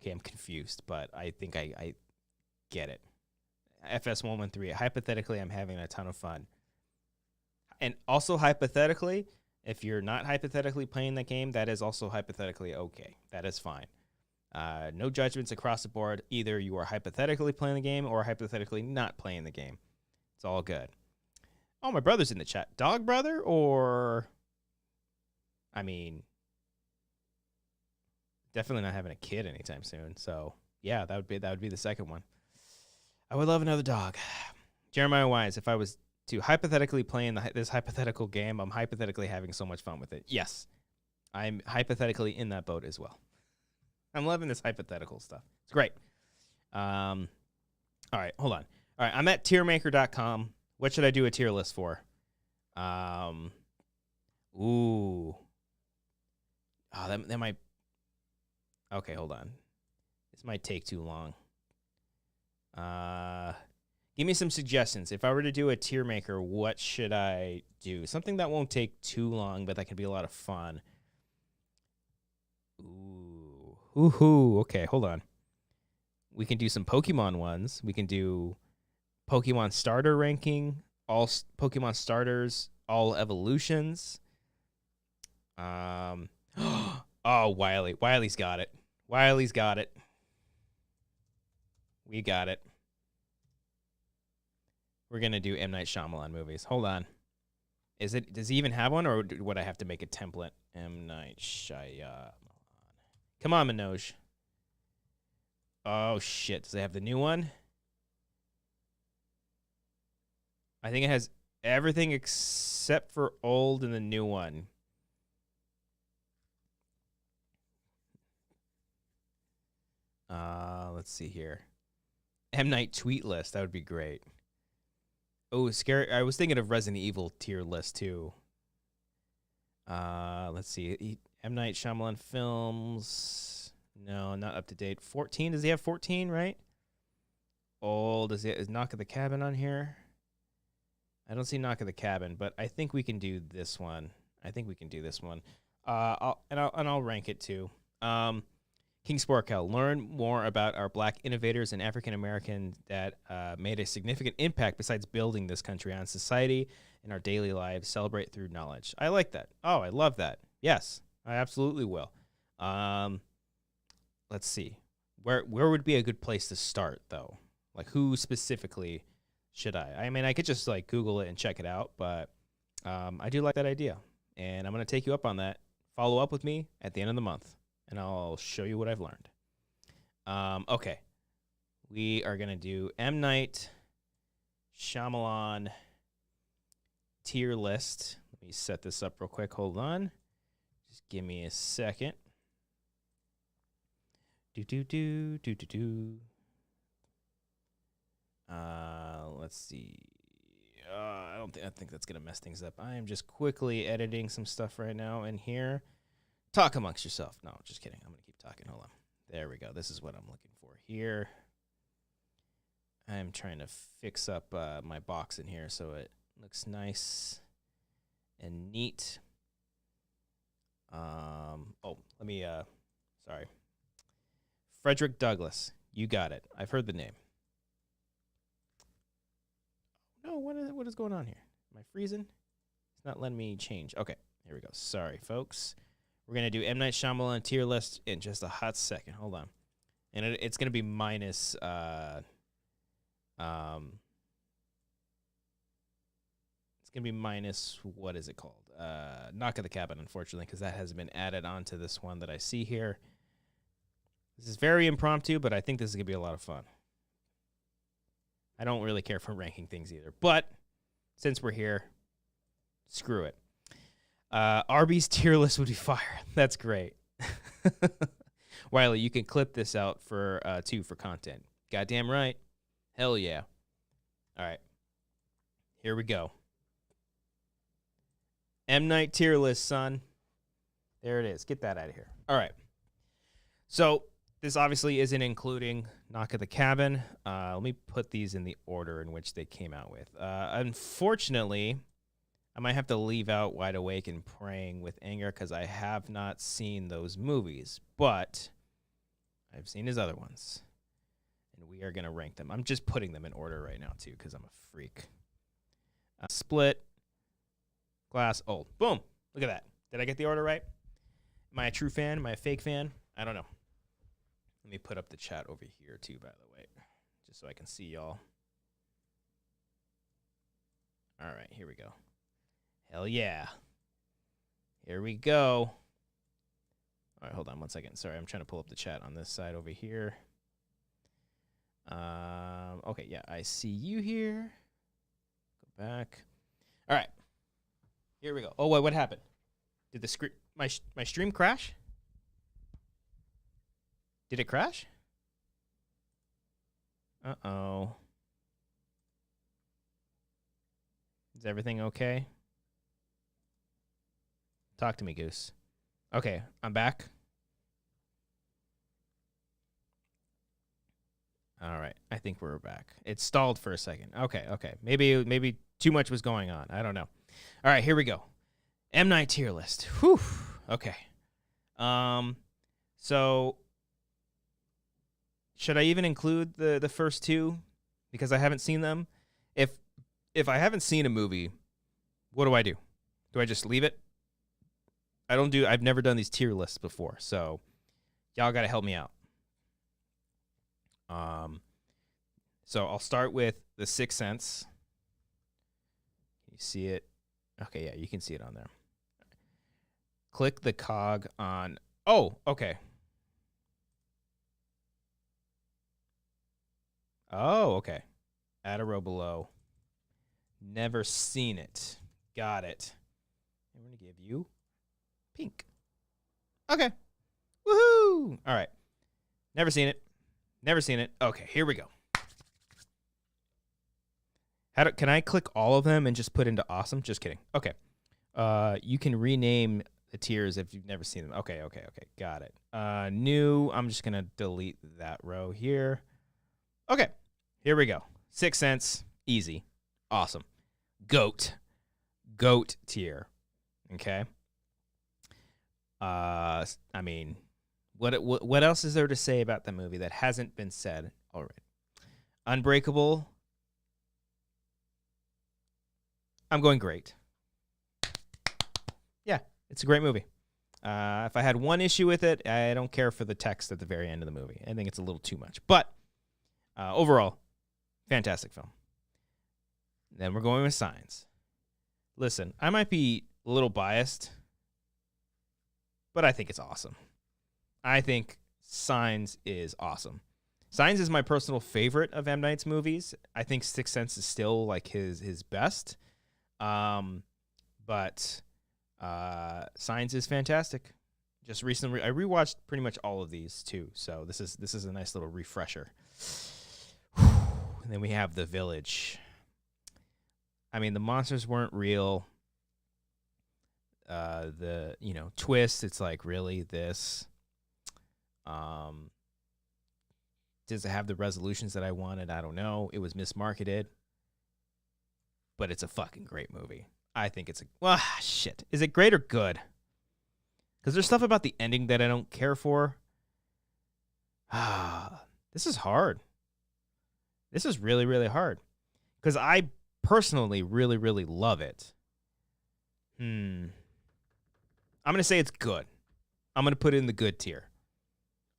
Okay, I'm confused, but I think I get it. FS113, hypothetically, I'm having a ton of fun. And also hypothetically, if you're not hypothetically playing the game, that is also hypothetically okay. That is fine. No judgments across the board. Either you are hypothetically playing the game or hypothetically not playing the game. It's all good. Oh, my brother's in the chat. Dog brother or... definitely not having a kid anytime soon. So yeah, that would be the second one. I would love another dog. Jeremiah Wise, if I was to hypothetically play in this hypothetical game, I'm hypothetically having so much fun with it. Yes, I'm hypothetically in that boat as well. I'm loving this hypothetical stuff. It's great. All right, hold on. All right, I'm at tiermaker.com. What should I do a tier list for? Ooh. Oh, that might... Okay, hold on. This might take too long. Give me some suggestions. If I were to do a tier maker, what should I do? Something that won't take too long, but that can be a lot of fun. Ooh. Okay, hold on. We can do some Pokemon ones. We can do Pokemon starter ranking, all Pokemon starters, all evolutions. Oh, Wiley. Wiley's got it. Wiley's got it. We got it. We're going to do M. Night Shyamalan movies. Hold on. Does he even have one, or would I have to make a template? M. Night Shyamalan. Come on, Manoj. Oh, shit. Does it have the new one? I think it has everything except for old and the new one. Let's see here. M. Night tweet list. That would be great. Oh, scary. I was thinking of Resident Evil tier list, too. Let's see. M. Night Shyamalan films. No, not up to date. 14. Does he have 14, right? Old. Is Knock at the Cabin on here? I don't see Knock at the Cabin, but I think we can do this one. I'll rank it, too. King Sportcal, learn more about our black innovators and African Americans that made a significant impact besides building this country on society and our daily lives. Celebrate through knowledge. I like that. Oh, I love that. Yes, I absolutely will. Let's see. Where would be a good place to start, though? Like, who specifically should I? I mean, I could just, like, Google it and check it out, but I do like that idea. And I'm going to take you up on that. Follow up with me at the end of the month, and I'll show you what I've learned. Okay. We are going to do M. Night Shyamalan tier list. Let me set this up real quick. Hold on. Just give me a second. Let's see. I think that's gonna mess things up. I am just quickly editing some stuff right now in here. Talk amongst yourself. No, just kidding. I'm gonna keep talking. Hold on. There we go. This is what I'm looking for here. I'm trying to fix up my box in here so it looks nice and neat. Let me. Sorry. Frederick Douglass. You got it. I've heard the name. No, what is going on here? Am I freezing? It's not letting me change. Okay, here we go. Sorry, folks. We're going to do M. Night Shyamalan tier list in just a hot second. Hold on. And it's going to be minus... it's going to be minus... What is it called? Knock at the Cabin, unfortunately, because that has been added onto this one that I see here. This is very impromptu, but I think this is going to be a lot of fun. I don't really care for ranking things either. But since we're here, screw it. Arby's tier list would be fire. That's great. Wiley, you can clip this out for too for content. Goddamn right. Hell yeah. All right. Here we go. M. Night tier list, son. There it is. Get that out of here. All right. So this obviously isn't including Knock at the Cabin. Let me put these in the order in which they came out with. Unfortunately, I might have to leave out Wide Awake and Praying with Anger because I have not seen those movies, but I've seen his other ones, and we are going to rank them. I'm just putting them in order right now, too, because I'm a freak. Split, Glass, Old. Boom. Look at that. Did I get the order right? Am I a true fan? Am I a fake fan? I don't know. Let me put up the chat over here, too, by the way, just so I can see y'all. All right, here we go. Hell yeah. Here we go. All right, hold on 1 second. Sorry, I'm trying to pull up the chat on this side over here. Okay, yeah, I see you here. Go back. All right. Here we go. Oh, wait, what happened? Did the screen my stream crash? Did it crash? Uh-oh. Is everything okay? Talk to me, Goose. Okay, I'm back. All right, I think we're back. It stalled for a second. Okay. Maybe too much was going on. I don't know. All right, here we go. M. Night tier list. Whew. Okay. So should I even include the first two because I haven't seen them? If I haven't seen a movie, what do? Do I just leave it? I've never done these tier lists before, so y'all got to help me out. So I'll start with The Sixth Sense. Can you see it? Okay, yeah, you can see it on there. Click the cog on... Oh, okay. Oh, okay. Add a row below. Never seen it. Got it. I'm going to give you pink. Okay. Woohoo! All right. Never seen it. Okay, here we go. Can I click all of them and just put into awesome? Just kidding. Okay. You can rename the tiers if you've never seen them. Okay. Got it. New. I'm just going to delete that row here. Okay. Here we go. Sixth Sense. Easy. Awesome. Goat tier. Okay. I mean, what else is there to say about the movie that hasn't been said already? Unbreakable. I'm going great. Yeah, it's a great movie. If I had one issue with it, I don't care for the text at the very end of the movie. I think it's a little too much. But overall, fantastic film. Then we're going with Signs. Listen, I might be a little biased, but I think it's awesome. I think Signs is awesome. Signs is my personal favorite of M. Night's movies. I think Sixth Sense is still like his best. But Signs is fantastic. Just recently, I rewatched pretty much all of these too. So this is a nice little refresher. And then we have The Village. I mean, the monsters weren't real. The twist, it's like, really this. Does it have the resolutions that I wanted? I don't know. It was mismarketed. But it's a fucking great movie. I think it's shit. Is it great or good? Because there's stuff about the ending that I don't care for. This is hard. This is really, really hard. Because I personally really, really love it. I'm going to say it's good. I'm gonna put it in the good tier.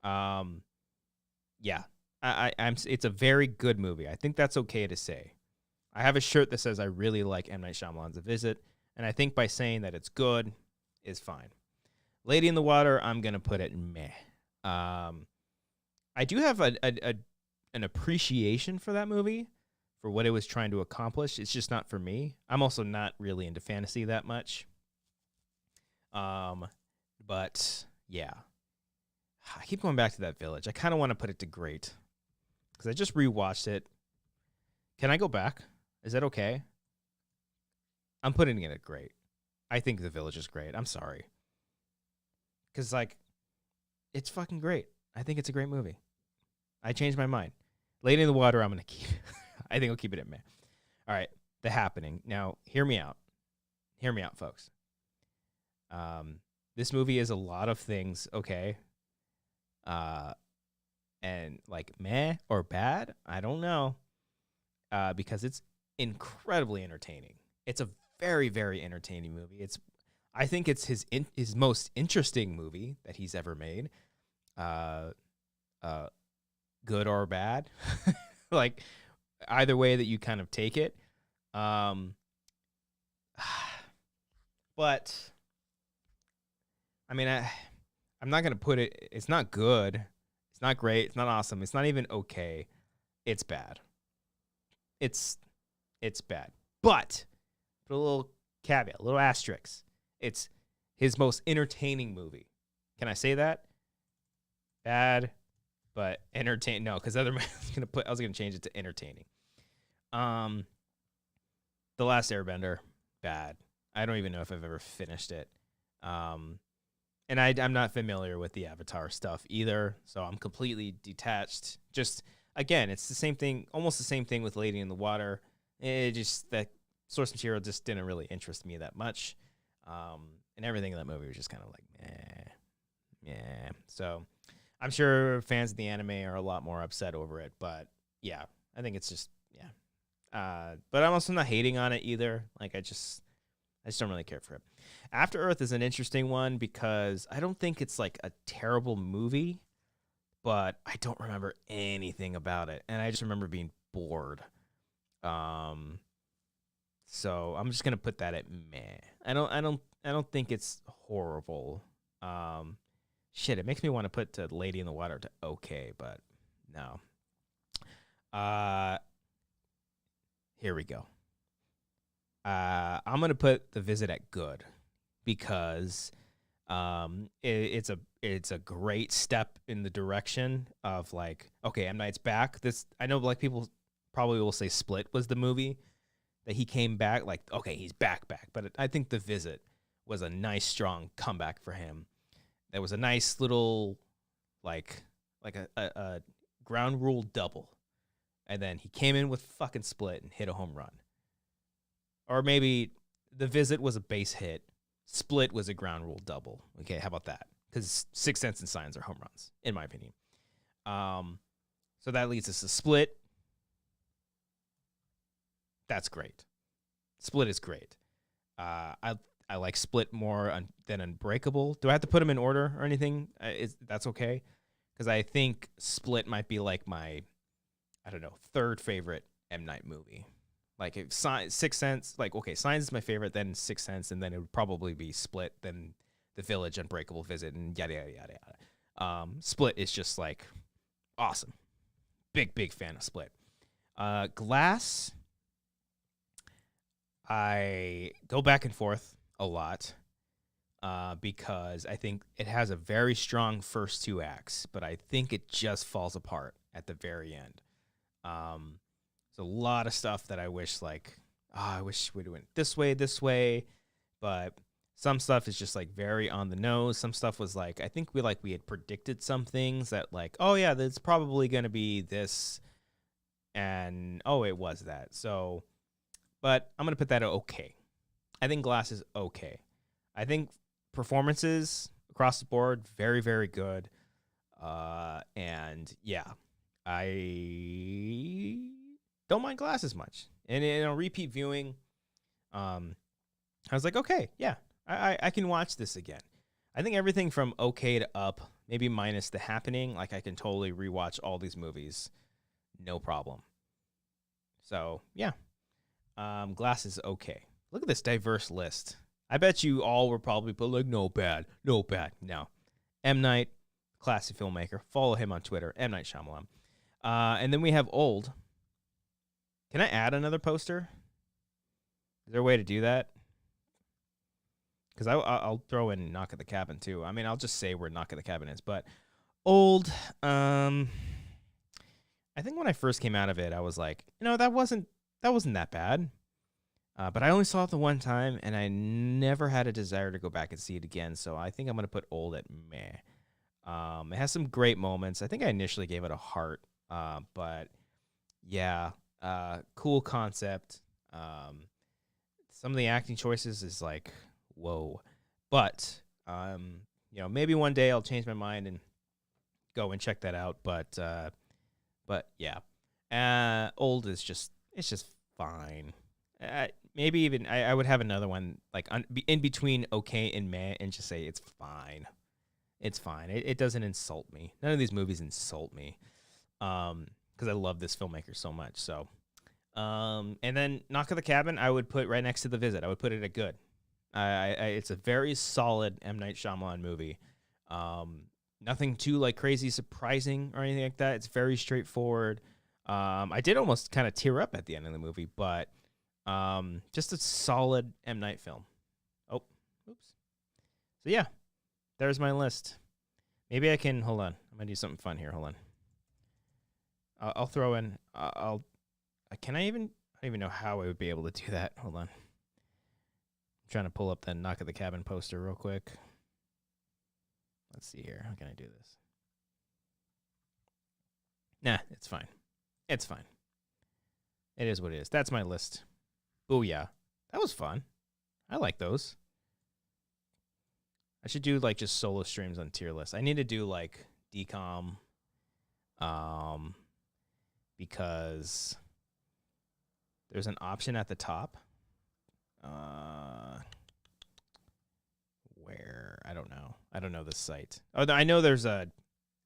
Yeah, I'm. It's a very good movie. I think that's okay to say. I have a shirt that says I really like M. Night Shyamalan's A Visit, and I think by saying that it's good is fine. Lady in the Water, I'm gonna put it meh. I do have an appreciation for that movie, for what it was trying to accomplish. It's just not for me. I'm also not really into fantasy that much. But yeah, I keep going back to that Village. I kind of want to put it to great because I just rewatched it. Can I go back? Is that okay? I'm putting it at great. I think The Village is great. I'm sorry. Because, like, it's fucking great. I think it's a great movie. I changed my mind. Lady in the Water, I'm going to keep. I think I'll keep it at meh. All right. The Happening. Now, hear me out. Hear me out, folks. This movie is a lot of things, okay? And, like, meh or bad, I don't know. Because it's incredibly entertaining. It's a very, very entertaining movie. I think it's his most interesting movie that he's ever made. Good or bad, like either way that you kind of take it. But I mean, I'm not gonna put it. It's not good. It's not great. It's not awesome. It's not even okay. It's bad. It's bad. But put a little caveat, a little asterisk. It's his most entertaining movie. Can I say that? Bad, but entertain. No, because I was gonna change it to entertaining. The Last Airbender, bad. I don't even know if I've ever finished it. And I'm not familiar with the Avatar stuff either, so I'm completely detached. Just again, it's the same thing, almost the same thing with Lady in the Water. It just that source material just didn't really interest me that much. And everything in that movie was just kind of like, yeah. So I'm sure fans of the anime are a lot more upset over it, but yeah, I think it's just, yeah. But I'm also not hating on it either. Like, I just don't really care for it. After Earth is an interesting one because I don't think it's like a terrible movie, but I don't remember anything about it. And I just remember being bored. So I'm just gonna put that at meh. I don't think it's horrible. Shit, it makes me want to put to Lady in the Water to okay, but no. Here we go. I'm gonna put The Visit at good because it's a great step in the direction of like, okay, M. Night's back. This, I know, like, people probably will say Split was the movie that he came back, like, okay, he's back, but I think The Visit was a nice, strong comeback for him. There was a nice little, like a ground rule double, and then he came in with fucking Split and hit a home run. Or maybe The Visit was a base hit, Split was a ground rule double. Okay, how about that? Because Sixth Sense and Signs are home runs, in my opinion. So that leads us to Split. That's great. Split is great. I like Split more than Unbreakable. Do I have to put them in order or anything? That's okay? Because I think Split might be like my, I don't know, third favorite M. Night movie. Like, if Sixth Sense, like, okay, Signs is my favorite, then Sixth Sense, and then it would probably be Split, then The Village, Unbreakable, Visit, and yada, yada, yada, yada. Split is just, like, awesome. Big fan of Split. Glass, I go back and forth a lot because I think it has a very strong first two acts, but I think it just falls apart at the very end. There's a lot of stuff that I wish, like, I wish we'd went this way, but some stuff is just, like, very on the nose. Some stuff was, like, I think we had predicted some things that, like, oh, yeah, that's probably going to be this, and, oh, it was that. So, but I'm going to put that at okay. I think Glass is okay. I think performances across the board, very, very good. And, yeah, I don't mind Glass as much. And in a repeat viewing, I was like, okay, yeah, I can watch this again. I think everything from okay to up, maybe minus The Happening, like I can totally rewatch all these movies, no problem. So yeah, Glass is okay. Look at this diverse list. I bet you all were probably put like no bad. No. M. Night, classic filmmaker. Follow him on Twitter, M. Night Shyamalan. And then we have old. Can I add another poster? Is there a way to do that? Because I'll throw in Knock at the Cabin too. I mean, I'll just say where Knock at the Cabin is. But old, I think when I first came out of it, I was like, that wasn't that bad. But I only saw it the one time, and I never had a desire to go back and see it again. So I think I'm going to put old at meh. It has some great moments. I think I initially gave it a heart. But yeah, cool concept. Some of the acting choices is like, whoa. But, maybe one day I'll change my mind and go and check that out. But yeah. Old is just fine. Maybe even I would have another one like in between okay and meh and just say it's fine. It's fine. It doesn't insult me. None of these movies insult me because I love this filmmaker so much. So, and then Knock at the Cabin, I would put right next to The Visit. I would put it at good. It's a very solid M. Night Shyamalan movie. Nothing too like crazy surprising or anything like that. It's very straightforward. I did almost kind of tear up at the end of the movie, but just a solid M. Night film. Oh, oops. So yeah, there's my list. Maybe I can, hold on. I'm going to do something fun here. Hold on. I'll throw in, can I don't even know how I would be able to do that. Hold on. I'm trying to pull up the Knock at the Cabin poster real quick. Let's see here. How can I do this? Nah, it's fine. It's fine. It is what it is. That's my list. Booyah. That was fun. I like those. I should do like just solo streams on tier lists. I need to do like decom because there's an option at the top where I don't know this site. Oh, I know there's a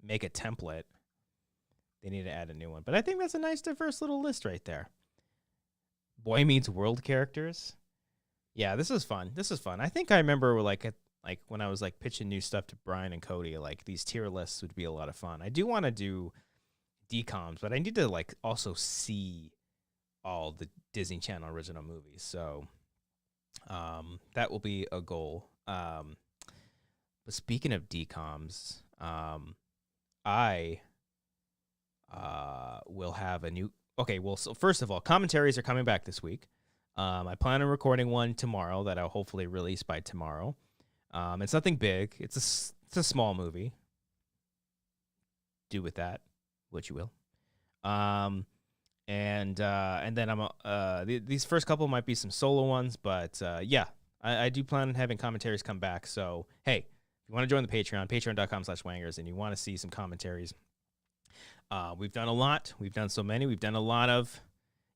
make a template. They need to add a new one, but I think that's a nice diverse little list right there. Boy Meets World characters. Yeah, this is fun. I think I remember like when I was like pitching new stuff to Brian and Cody, like these tier lists would be a lot of fun. I do want to do decoms, but I need to like also see all the Disney Channel original movies. So that will be a goal. But speaking of decoms, I will have a new. Okay, well, so first of all, commentaries are coming back this week. I plan on recording one tomorrow that I'll hopefully release by tomorrow. It's nothing big. It's a small movie. Do with that what you will. And then these first couple might be some solo ones, but yeah, I do plan on having commentaries come back. So hey, if you want to join the Patreon, patreon.com/wangers, and you want to see some commentaries. We've done a lot. We've done so many. We've done a lot of,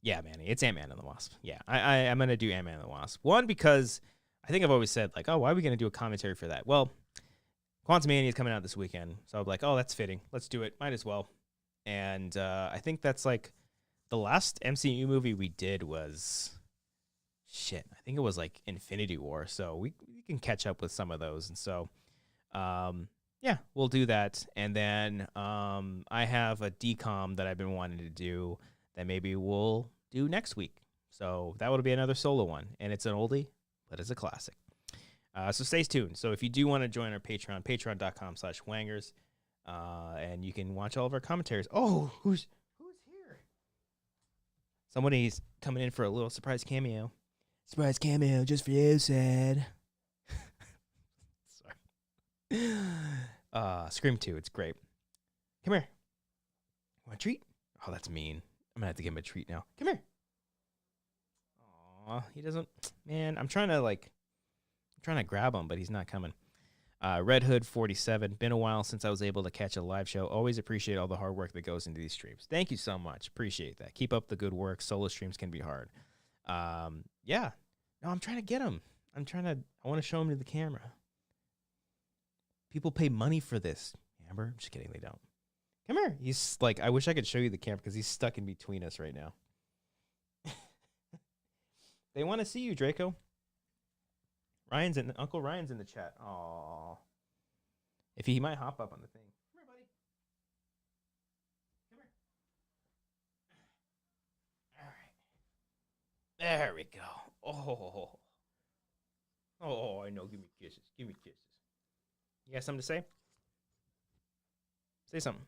yeah, Manny, it's Ant-Man and the Wasp. Yeah, I'm going to do Ant-Man and the Wasp. One, because I think I've always said, like, oh, why are we going to do a commentary for that? Well, Quantumania is coming out this weekend. So I'm like, oh, that's fitting. Let's do it. Might as well. And I think that's like the last MCU movie we did was, I think it was like Infinity War. So we can catch up with some of those. And so, yeah, we'll do that. And then I have a decom that I've been wanting to do that maybe we'll do next week. So that would be another solo one. And it's an oldie, but it's a classic. So stay tuned. So if you do want to join our Patreon, patreon.com/wangers, and you can watch all of our commentaries. Oh, who's here? Somebody's coming in for a little surprise cameo. Surprise cameo just for you, Sid. Scream 2, it's great. Come here. Want a treat? Oh, that's mean. I'm gonna have to give him a treat now. Come here. Aw, he doesn't. Man, I'm trying to grab him, but he's not coming. Red Hood 47. Been a while since I was able to catch a live show. Always appreciate all the hard work that goes into these streams. Thank you so much. Appreciate that. Keep up the good work. Solo streams can be hard. Yeah. No, I'm trying to get him. I want to show him to the camera. People pay money for this. Amber, I'm just kidding. They don't. Come here. He's like, I wish I could show you the camera because he's stuck in between us right now. They want to see you, Draco. Uncle Ryan's in the chat. Aw. If he might hop up on the thing. Come here, buddy. Come here. All right. There we go. Oh, I know. Give me kisses. Give me kisses. You got something to say? Say something.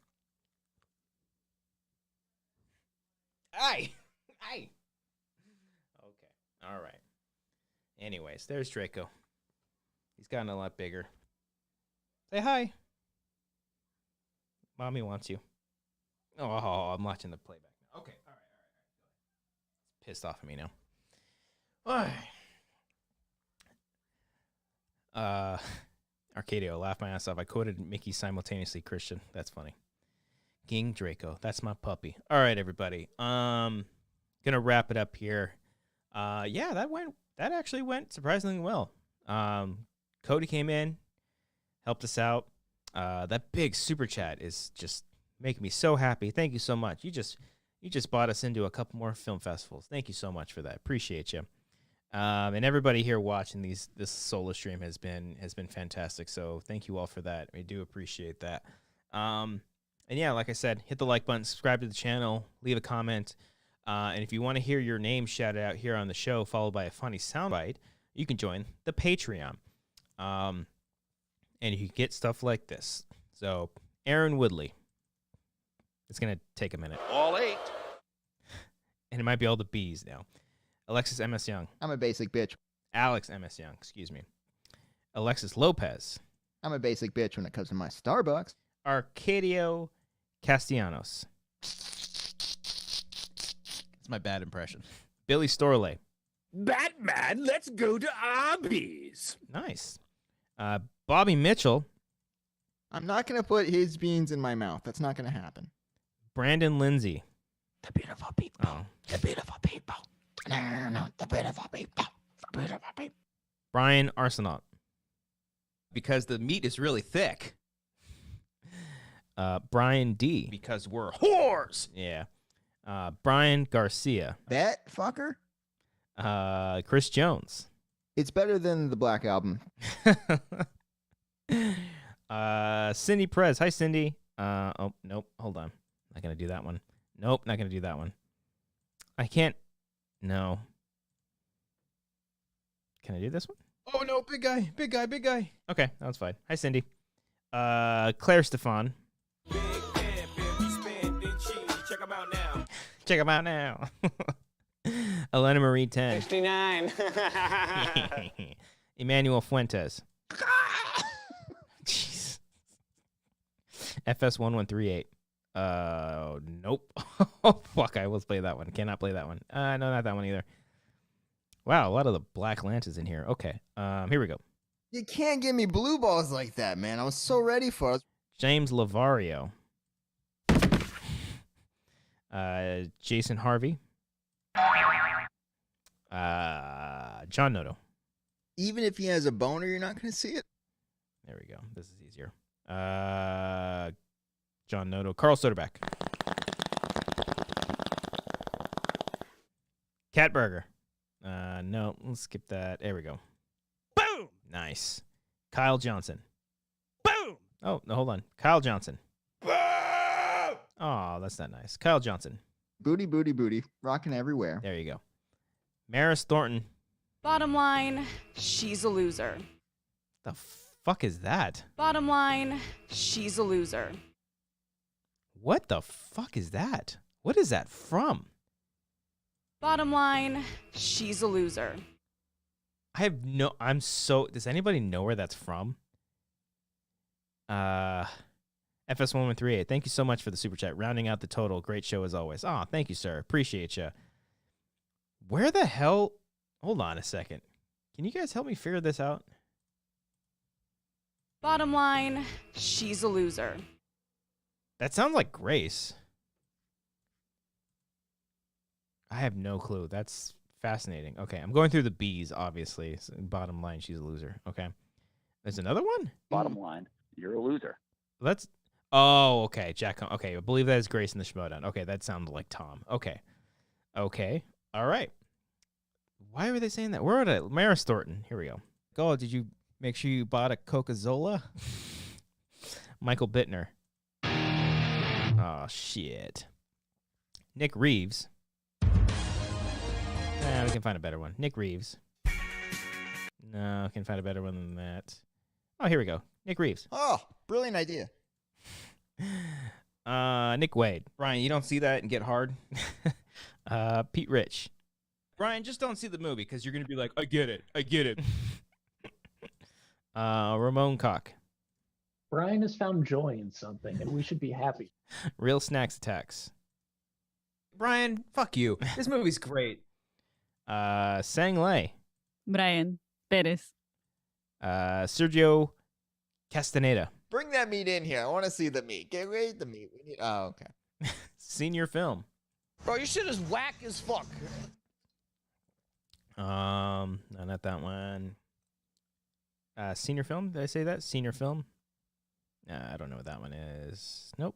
Aye. Aye. Okay. All right. Anyways, there's Draco. He's gotten a lot bigger. Say hi. Mommy wants you. Oh, I'm watching the playback now. Okay. All right. Pissed off at me now. All right. Arcadio, laugh my ass off. I quoted Mickey simultaneously Christian. That's funny. King Draco. That's my puppy. All right, everybody. Gonna wrap it up here. Yeah, that actually went surprisingly well. Cody came in, helped us out. That big super chat is just making me so happy. Thank you so much. You just brought us into a couple more film festivals. Thank you so much for that. Appreciate you. And everybody here watching this solo stream has been fantastic. So thank you all for that. I do appreciate that. And yeah, like I said, hit the like button, subscribe to the channel, leave a comment. And if you want to hear your name shouted out here on the show, followed by a funny soundbite, you can join the Patreon. And you get stuff like this. So Aaron Woodley. It's going to take a minute. All 8. And it might be all the B's now. Alexis M.S. Young. I'm a basic bitch. Alex M.S. Young, excuse me. Alexis Lopez. I'm a basic bitch when it comes to my Starbucks. Arcadio Castellanos. It's my bad impression. Billy Storley. Batman, let's go to Arby's. Nice. Bobby Mitchell. I'm not going to put his beans in my mouth. That's not going to happen. Brandon Lindsay. The beautiful people. Oh. The beautiful people. No, the beautiful people. The beautiful people. Brian Arsenault. Because the meat is really thick. Brian D. Because we're whores. Yeah. Brian Garcia. That fucker? Chris Jones. It's better than the Black Album. Cindy Perez. Hi, Cindy. Oh, nope. Hold on. Not going to do that one. Nope, not going to do that one. I can't. No. Can I do this one? Oh, no. Big guy. Big guy. Big guy. Okay, that was fine. Hi, Cindy. Claire Stefan. Check them out now. Check them out now. Elena Marie 10. 69. Emmanuel Fuentes. Jeez. FS1138. Nope. Oh, fuck. I will play that one. Cannot play that one. No, not that one either. Wow, a lot of the Black Lances in here. Okay. Here we go. You can't give me blue balls like that, man. I was so ready for it. James Lavario. Jason Harvey. John Noto. Even if he has a boner, you're not going to see it. There we go. This is easier. John Noto. Carl Soderback. Cat Burger. No, let's skip that. There we go. Boom! Nice. Kyle Johnson. Boom! Oh, no, hold on. Kyle Johnson. Boom! Oh, that's not nice. Kyle Johnson. Booty, booty, booty. Rocking everywhere. There you go. Maris Thornton. Bottom line, she's a loser. The fuck is that? Bottom line, she's a loser. What the fuck is that? What is that from? Bottom line, she's a loser. Does anybody know where that's from? FS1138, thank you so much for the super chat. Rounding out the total. Great show as always. Oh, thank you, sir. Appreciate you. Where the hell? Hold on a second. Can you guys help me figure this out? Bottom line, she's a loser. That sounds like Grace. I have no clue. That's fascinating. Okay, I'm going through the B's, obviously. So bottom line, she's a loser. Okay. There's another one? Bottom line, you're a loser. That's. Oh, okay. Jack. Okay, I believe that is Grace in the Schmodown. Okay, that sounded like Tom. Okay. All right. Why were they saying that? Where are they? Maris Thornton. Here we go. Oh, did you make sure you bought a Coca-Cola? Michael Bittner. Oh, shit. Nick Reeves. We can find a better one. Nick Reeves. No, I can find a better one than that. Oh, here we go. Nick Reeves. Oh, brilliant idea. Nick Wade. Brian, you don't see that and get hard? Pete Rich. Brian, just don't see the movie because you're going to be like, I get it. Ramon Cock. Brian has found joy in something, and we should be happy. Real Snacks Attacks. Brian, fuck you. This movie's great. Sang Lei. Brian Perez. Sergio Castaneda. Bring that meat in here. I want to see the meat. Get ready the meat. We need. Oh, okay. Senior Film. Bro, your shit is whack as fuck. No, not that one. Senior Film. Did I say that? Senior Film. I don't know what that one is. Nope.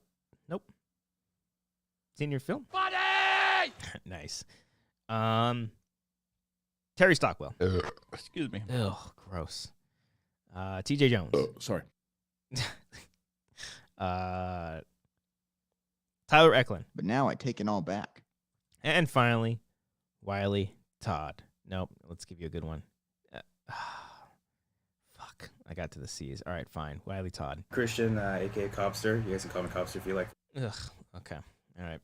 Senior Film. Buddy! Nice. Terry Stockwell. Excuse me. Ugh, gross. T.J. Jones. Sorry. Tyler Eklund. But now I take it all back. And finally, Wiley Todd. Nope. Let's give you a good one. Fuck. I got to the C's. All right, fine. Wiley Todd. Christian, aka Copster. You guys can call me Copster if you like. Ugh. Okay. All right.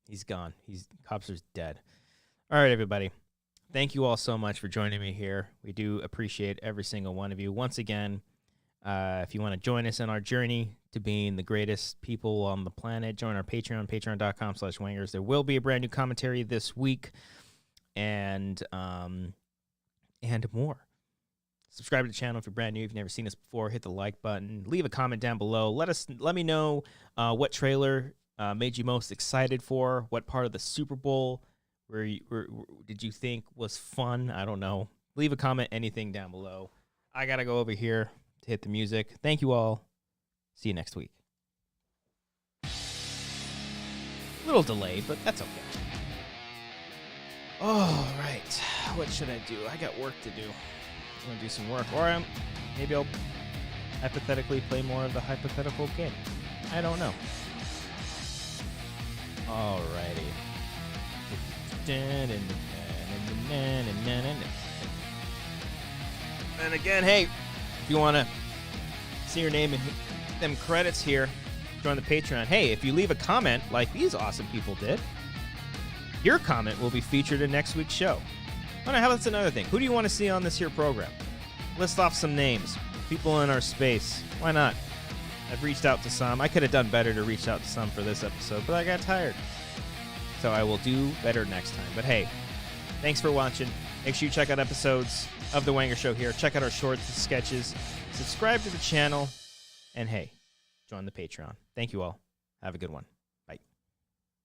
He's gone. Copster's dead. All right, everybody. Thank you all so much for joining me here. We do appreciate every single one of you. Once again, if you want to join us in our journey to being the greatest people on the planet, join our Patreon, patreon.com/wangers. There will be a brand new commentary this week and more. Subscribe to the channel if you're brand new. If you've never seen us before, hit the like button. Leave a comment down below. Let me know what trailer made you most excited for, what part of the Super Bowl did you think was fun? I don't know. Leave a comment, anything down below. I got to go over here to hit the music. Thank you all. See you next week. Little delayed, but that's okay. All right. What should I do? I got work to do. I'm going to do some work. Or maybe I'll hypothetically play more of the hypothetical game. I don't know. All righty. And again, hey, if you want to see your name in them credits here, join the Patreon. Hey, if you leave a comment like these awesome people did, your comment will be featured in next week's show. Oh, no, how about that's another thing? Who do you want to see on this here program? List off some names. People in our space. Why not? I've reached out to some. I could have done better to reach out to some for this episode, but I got tired. So I will do better next time. But hey, thanks for watching. Make sure you check out episodes of The Wanger Show here. Check out our shorts and sketches. Subscribe to the channel. And hey, join the Patreon. Thank you all. Have a good one.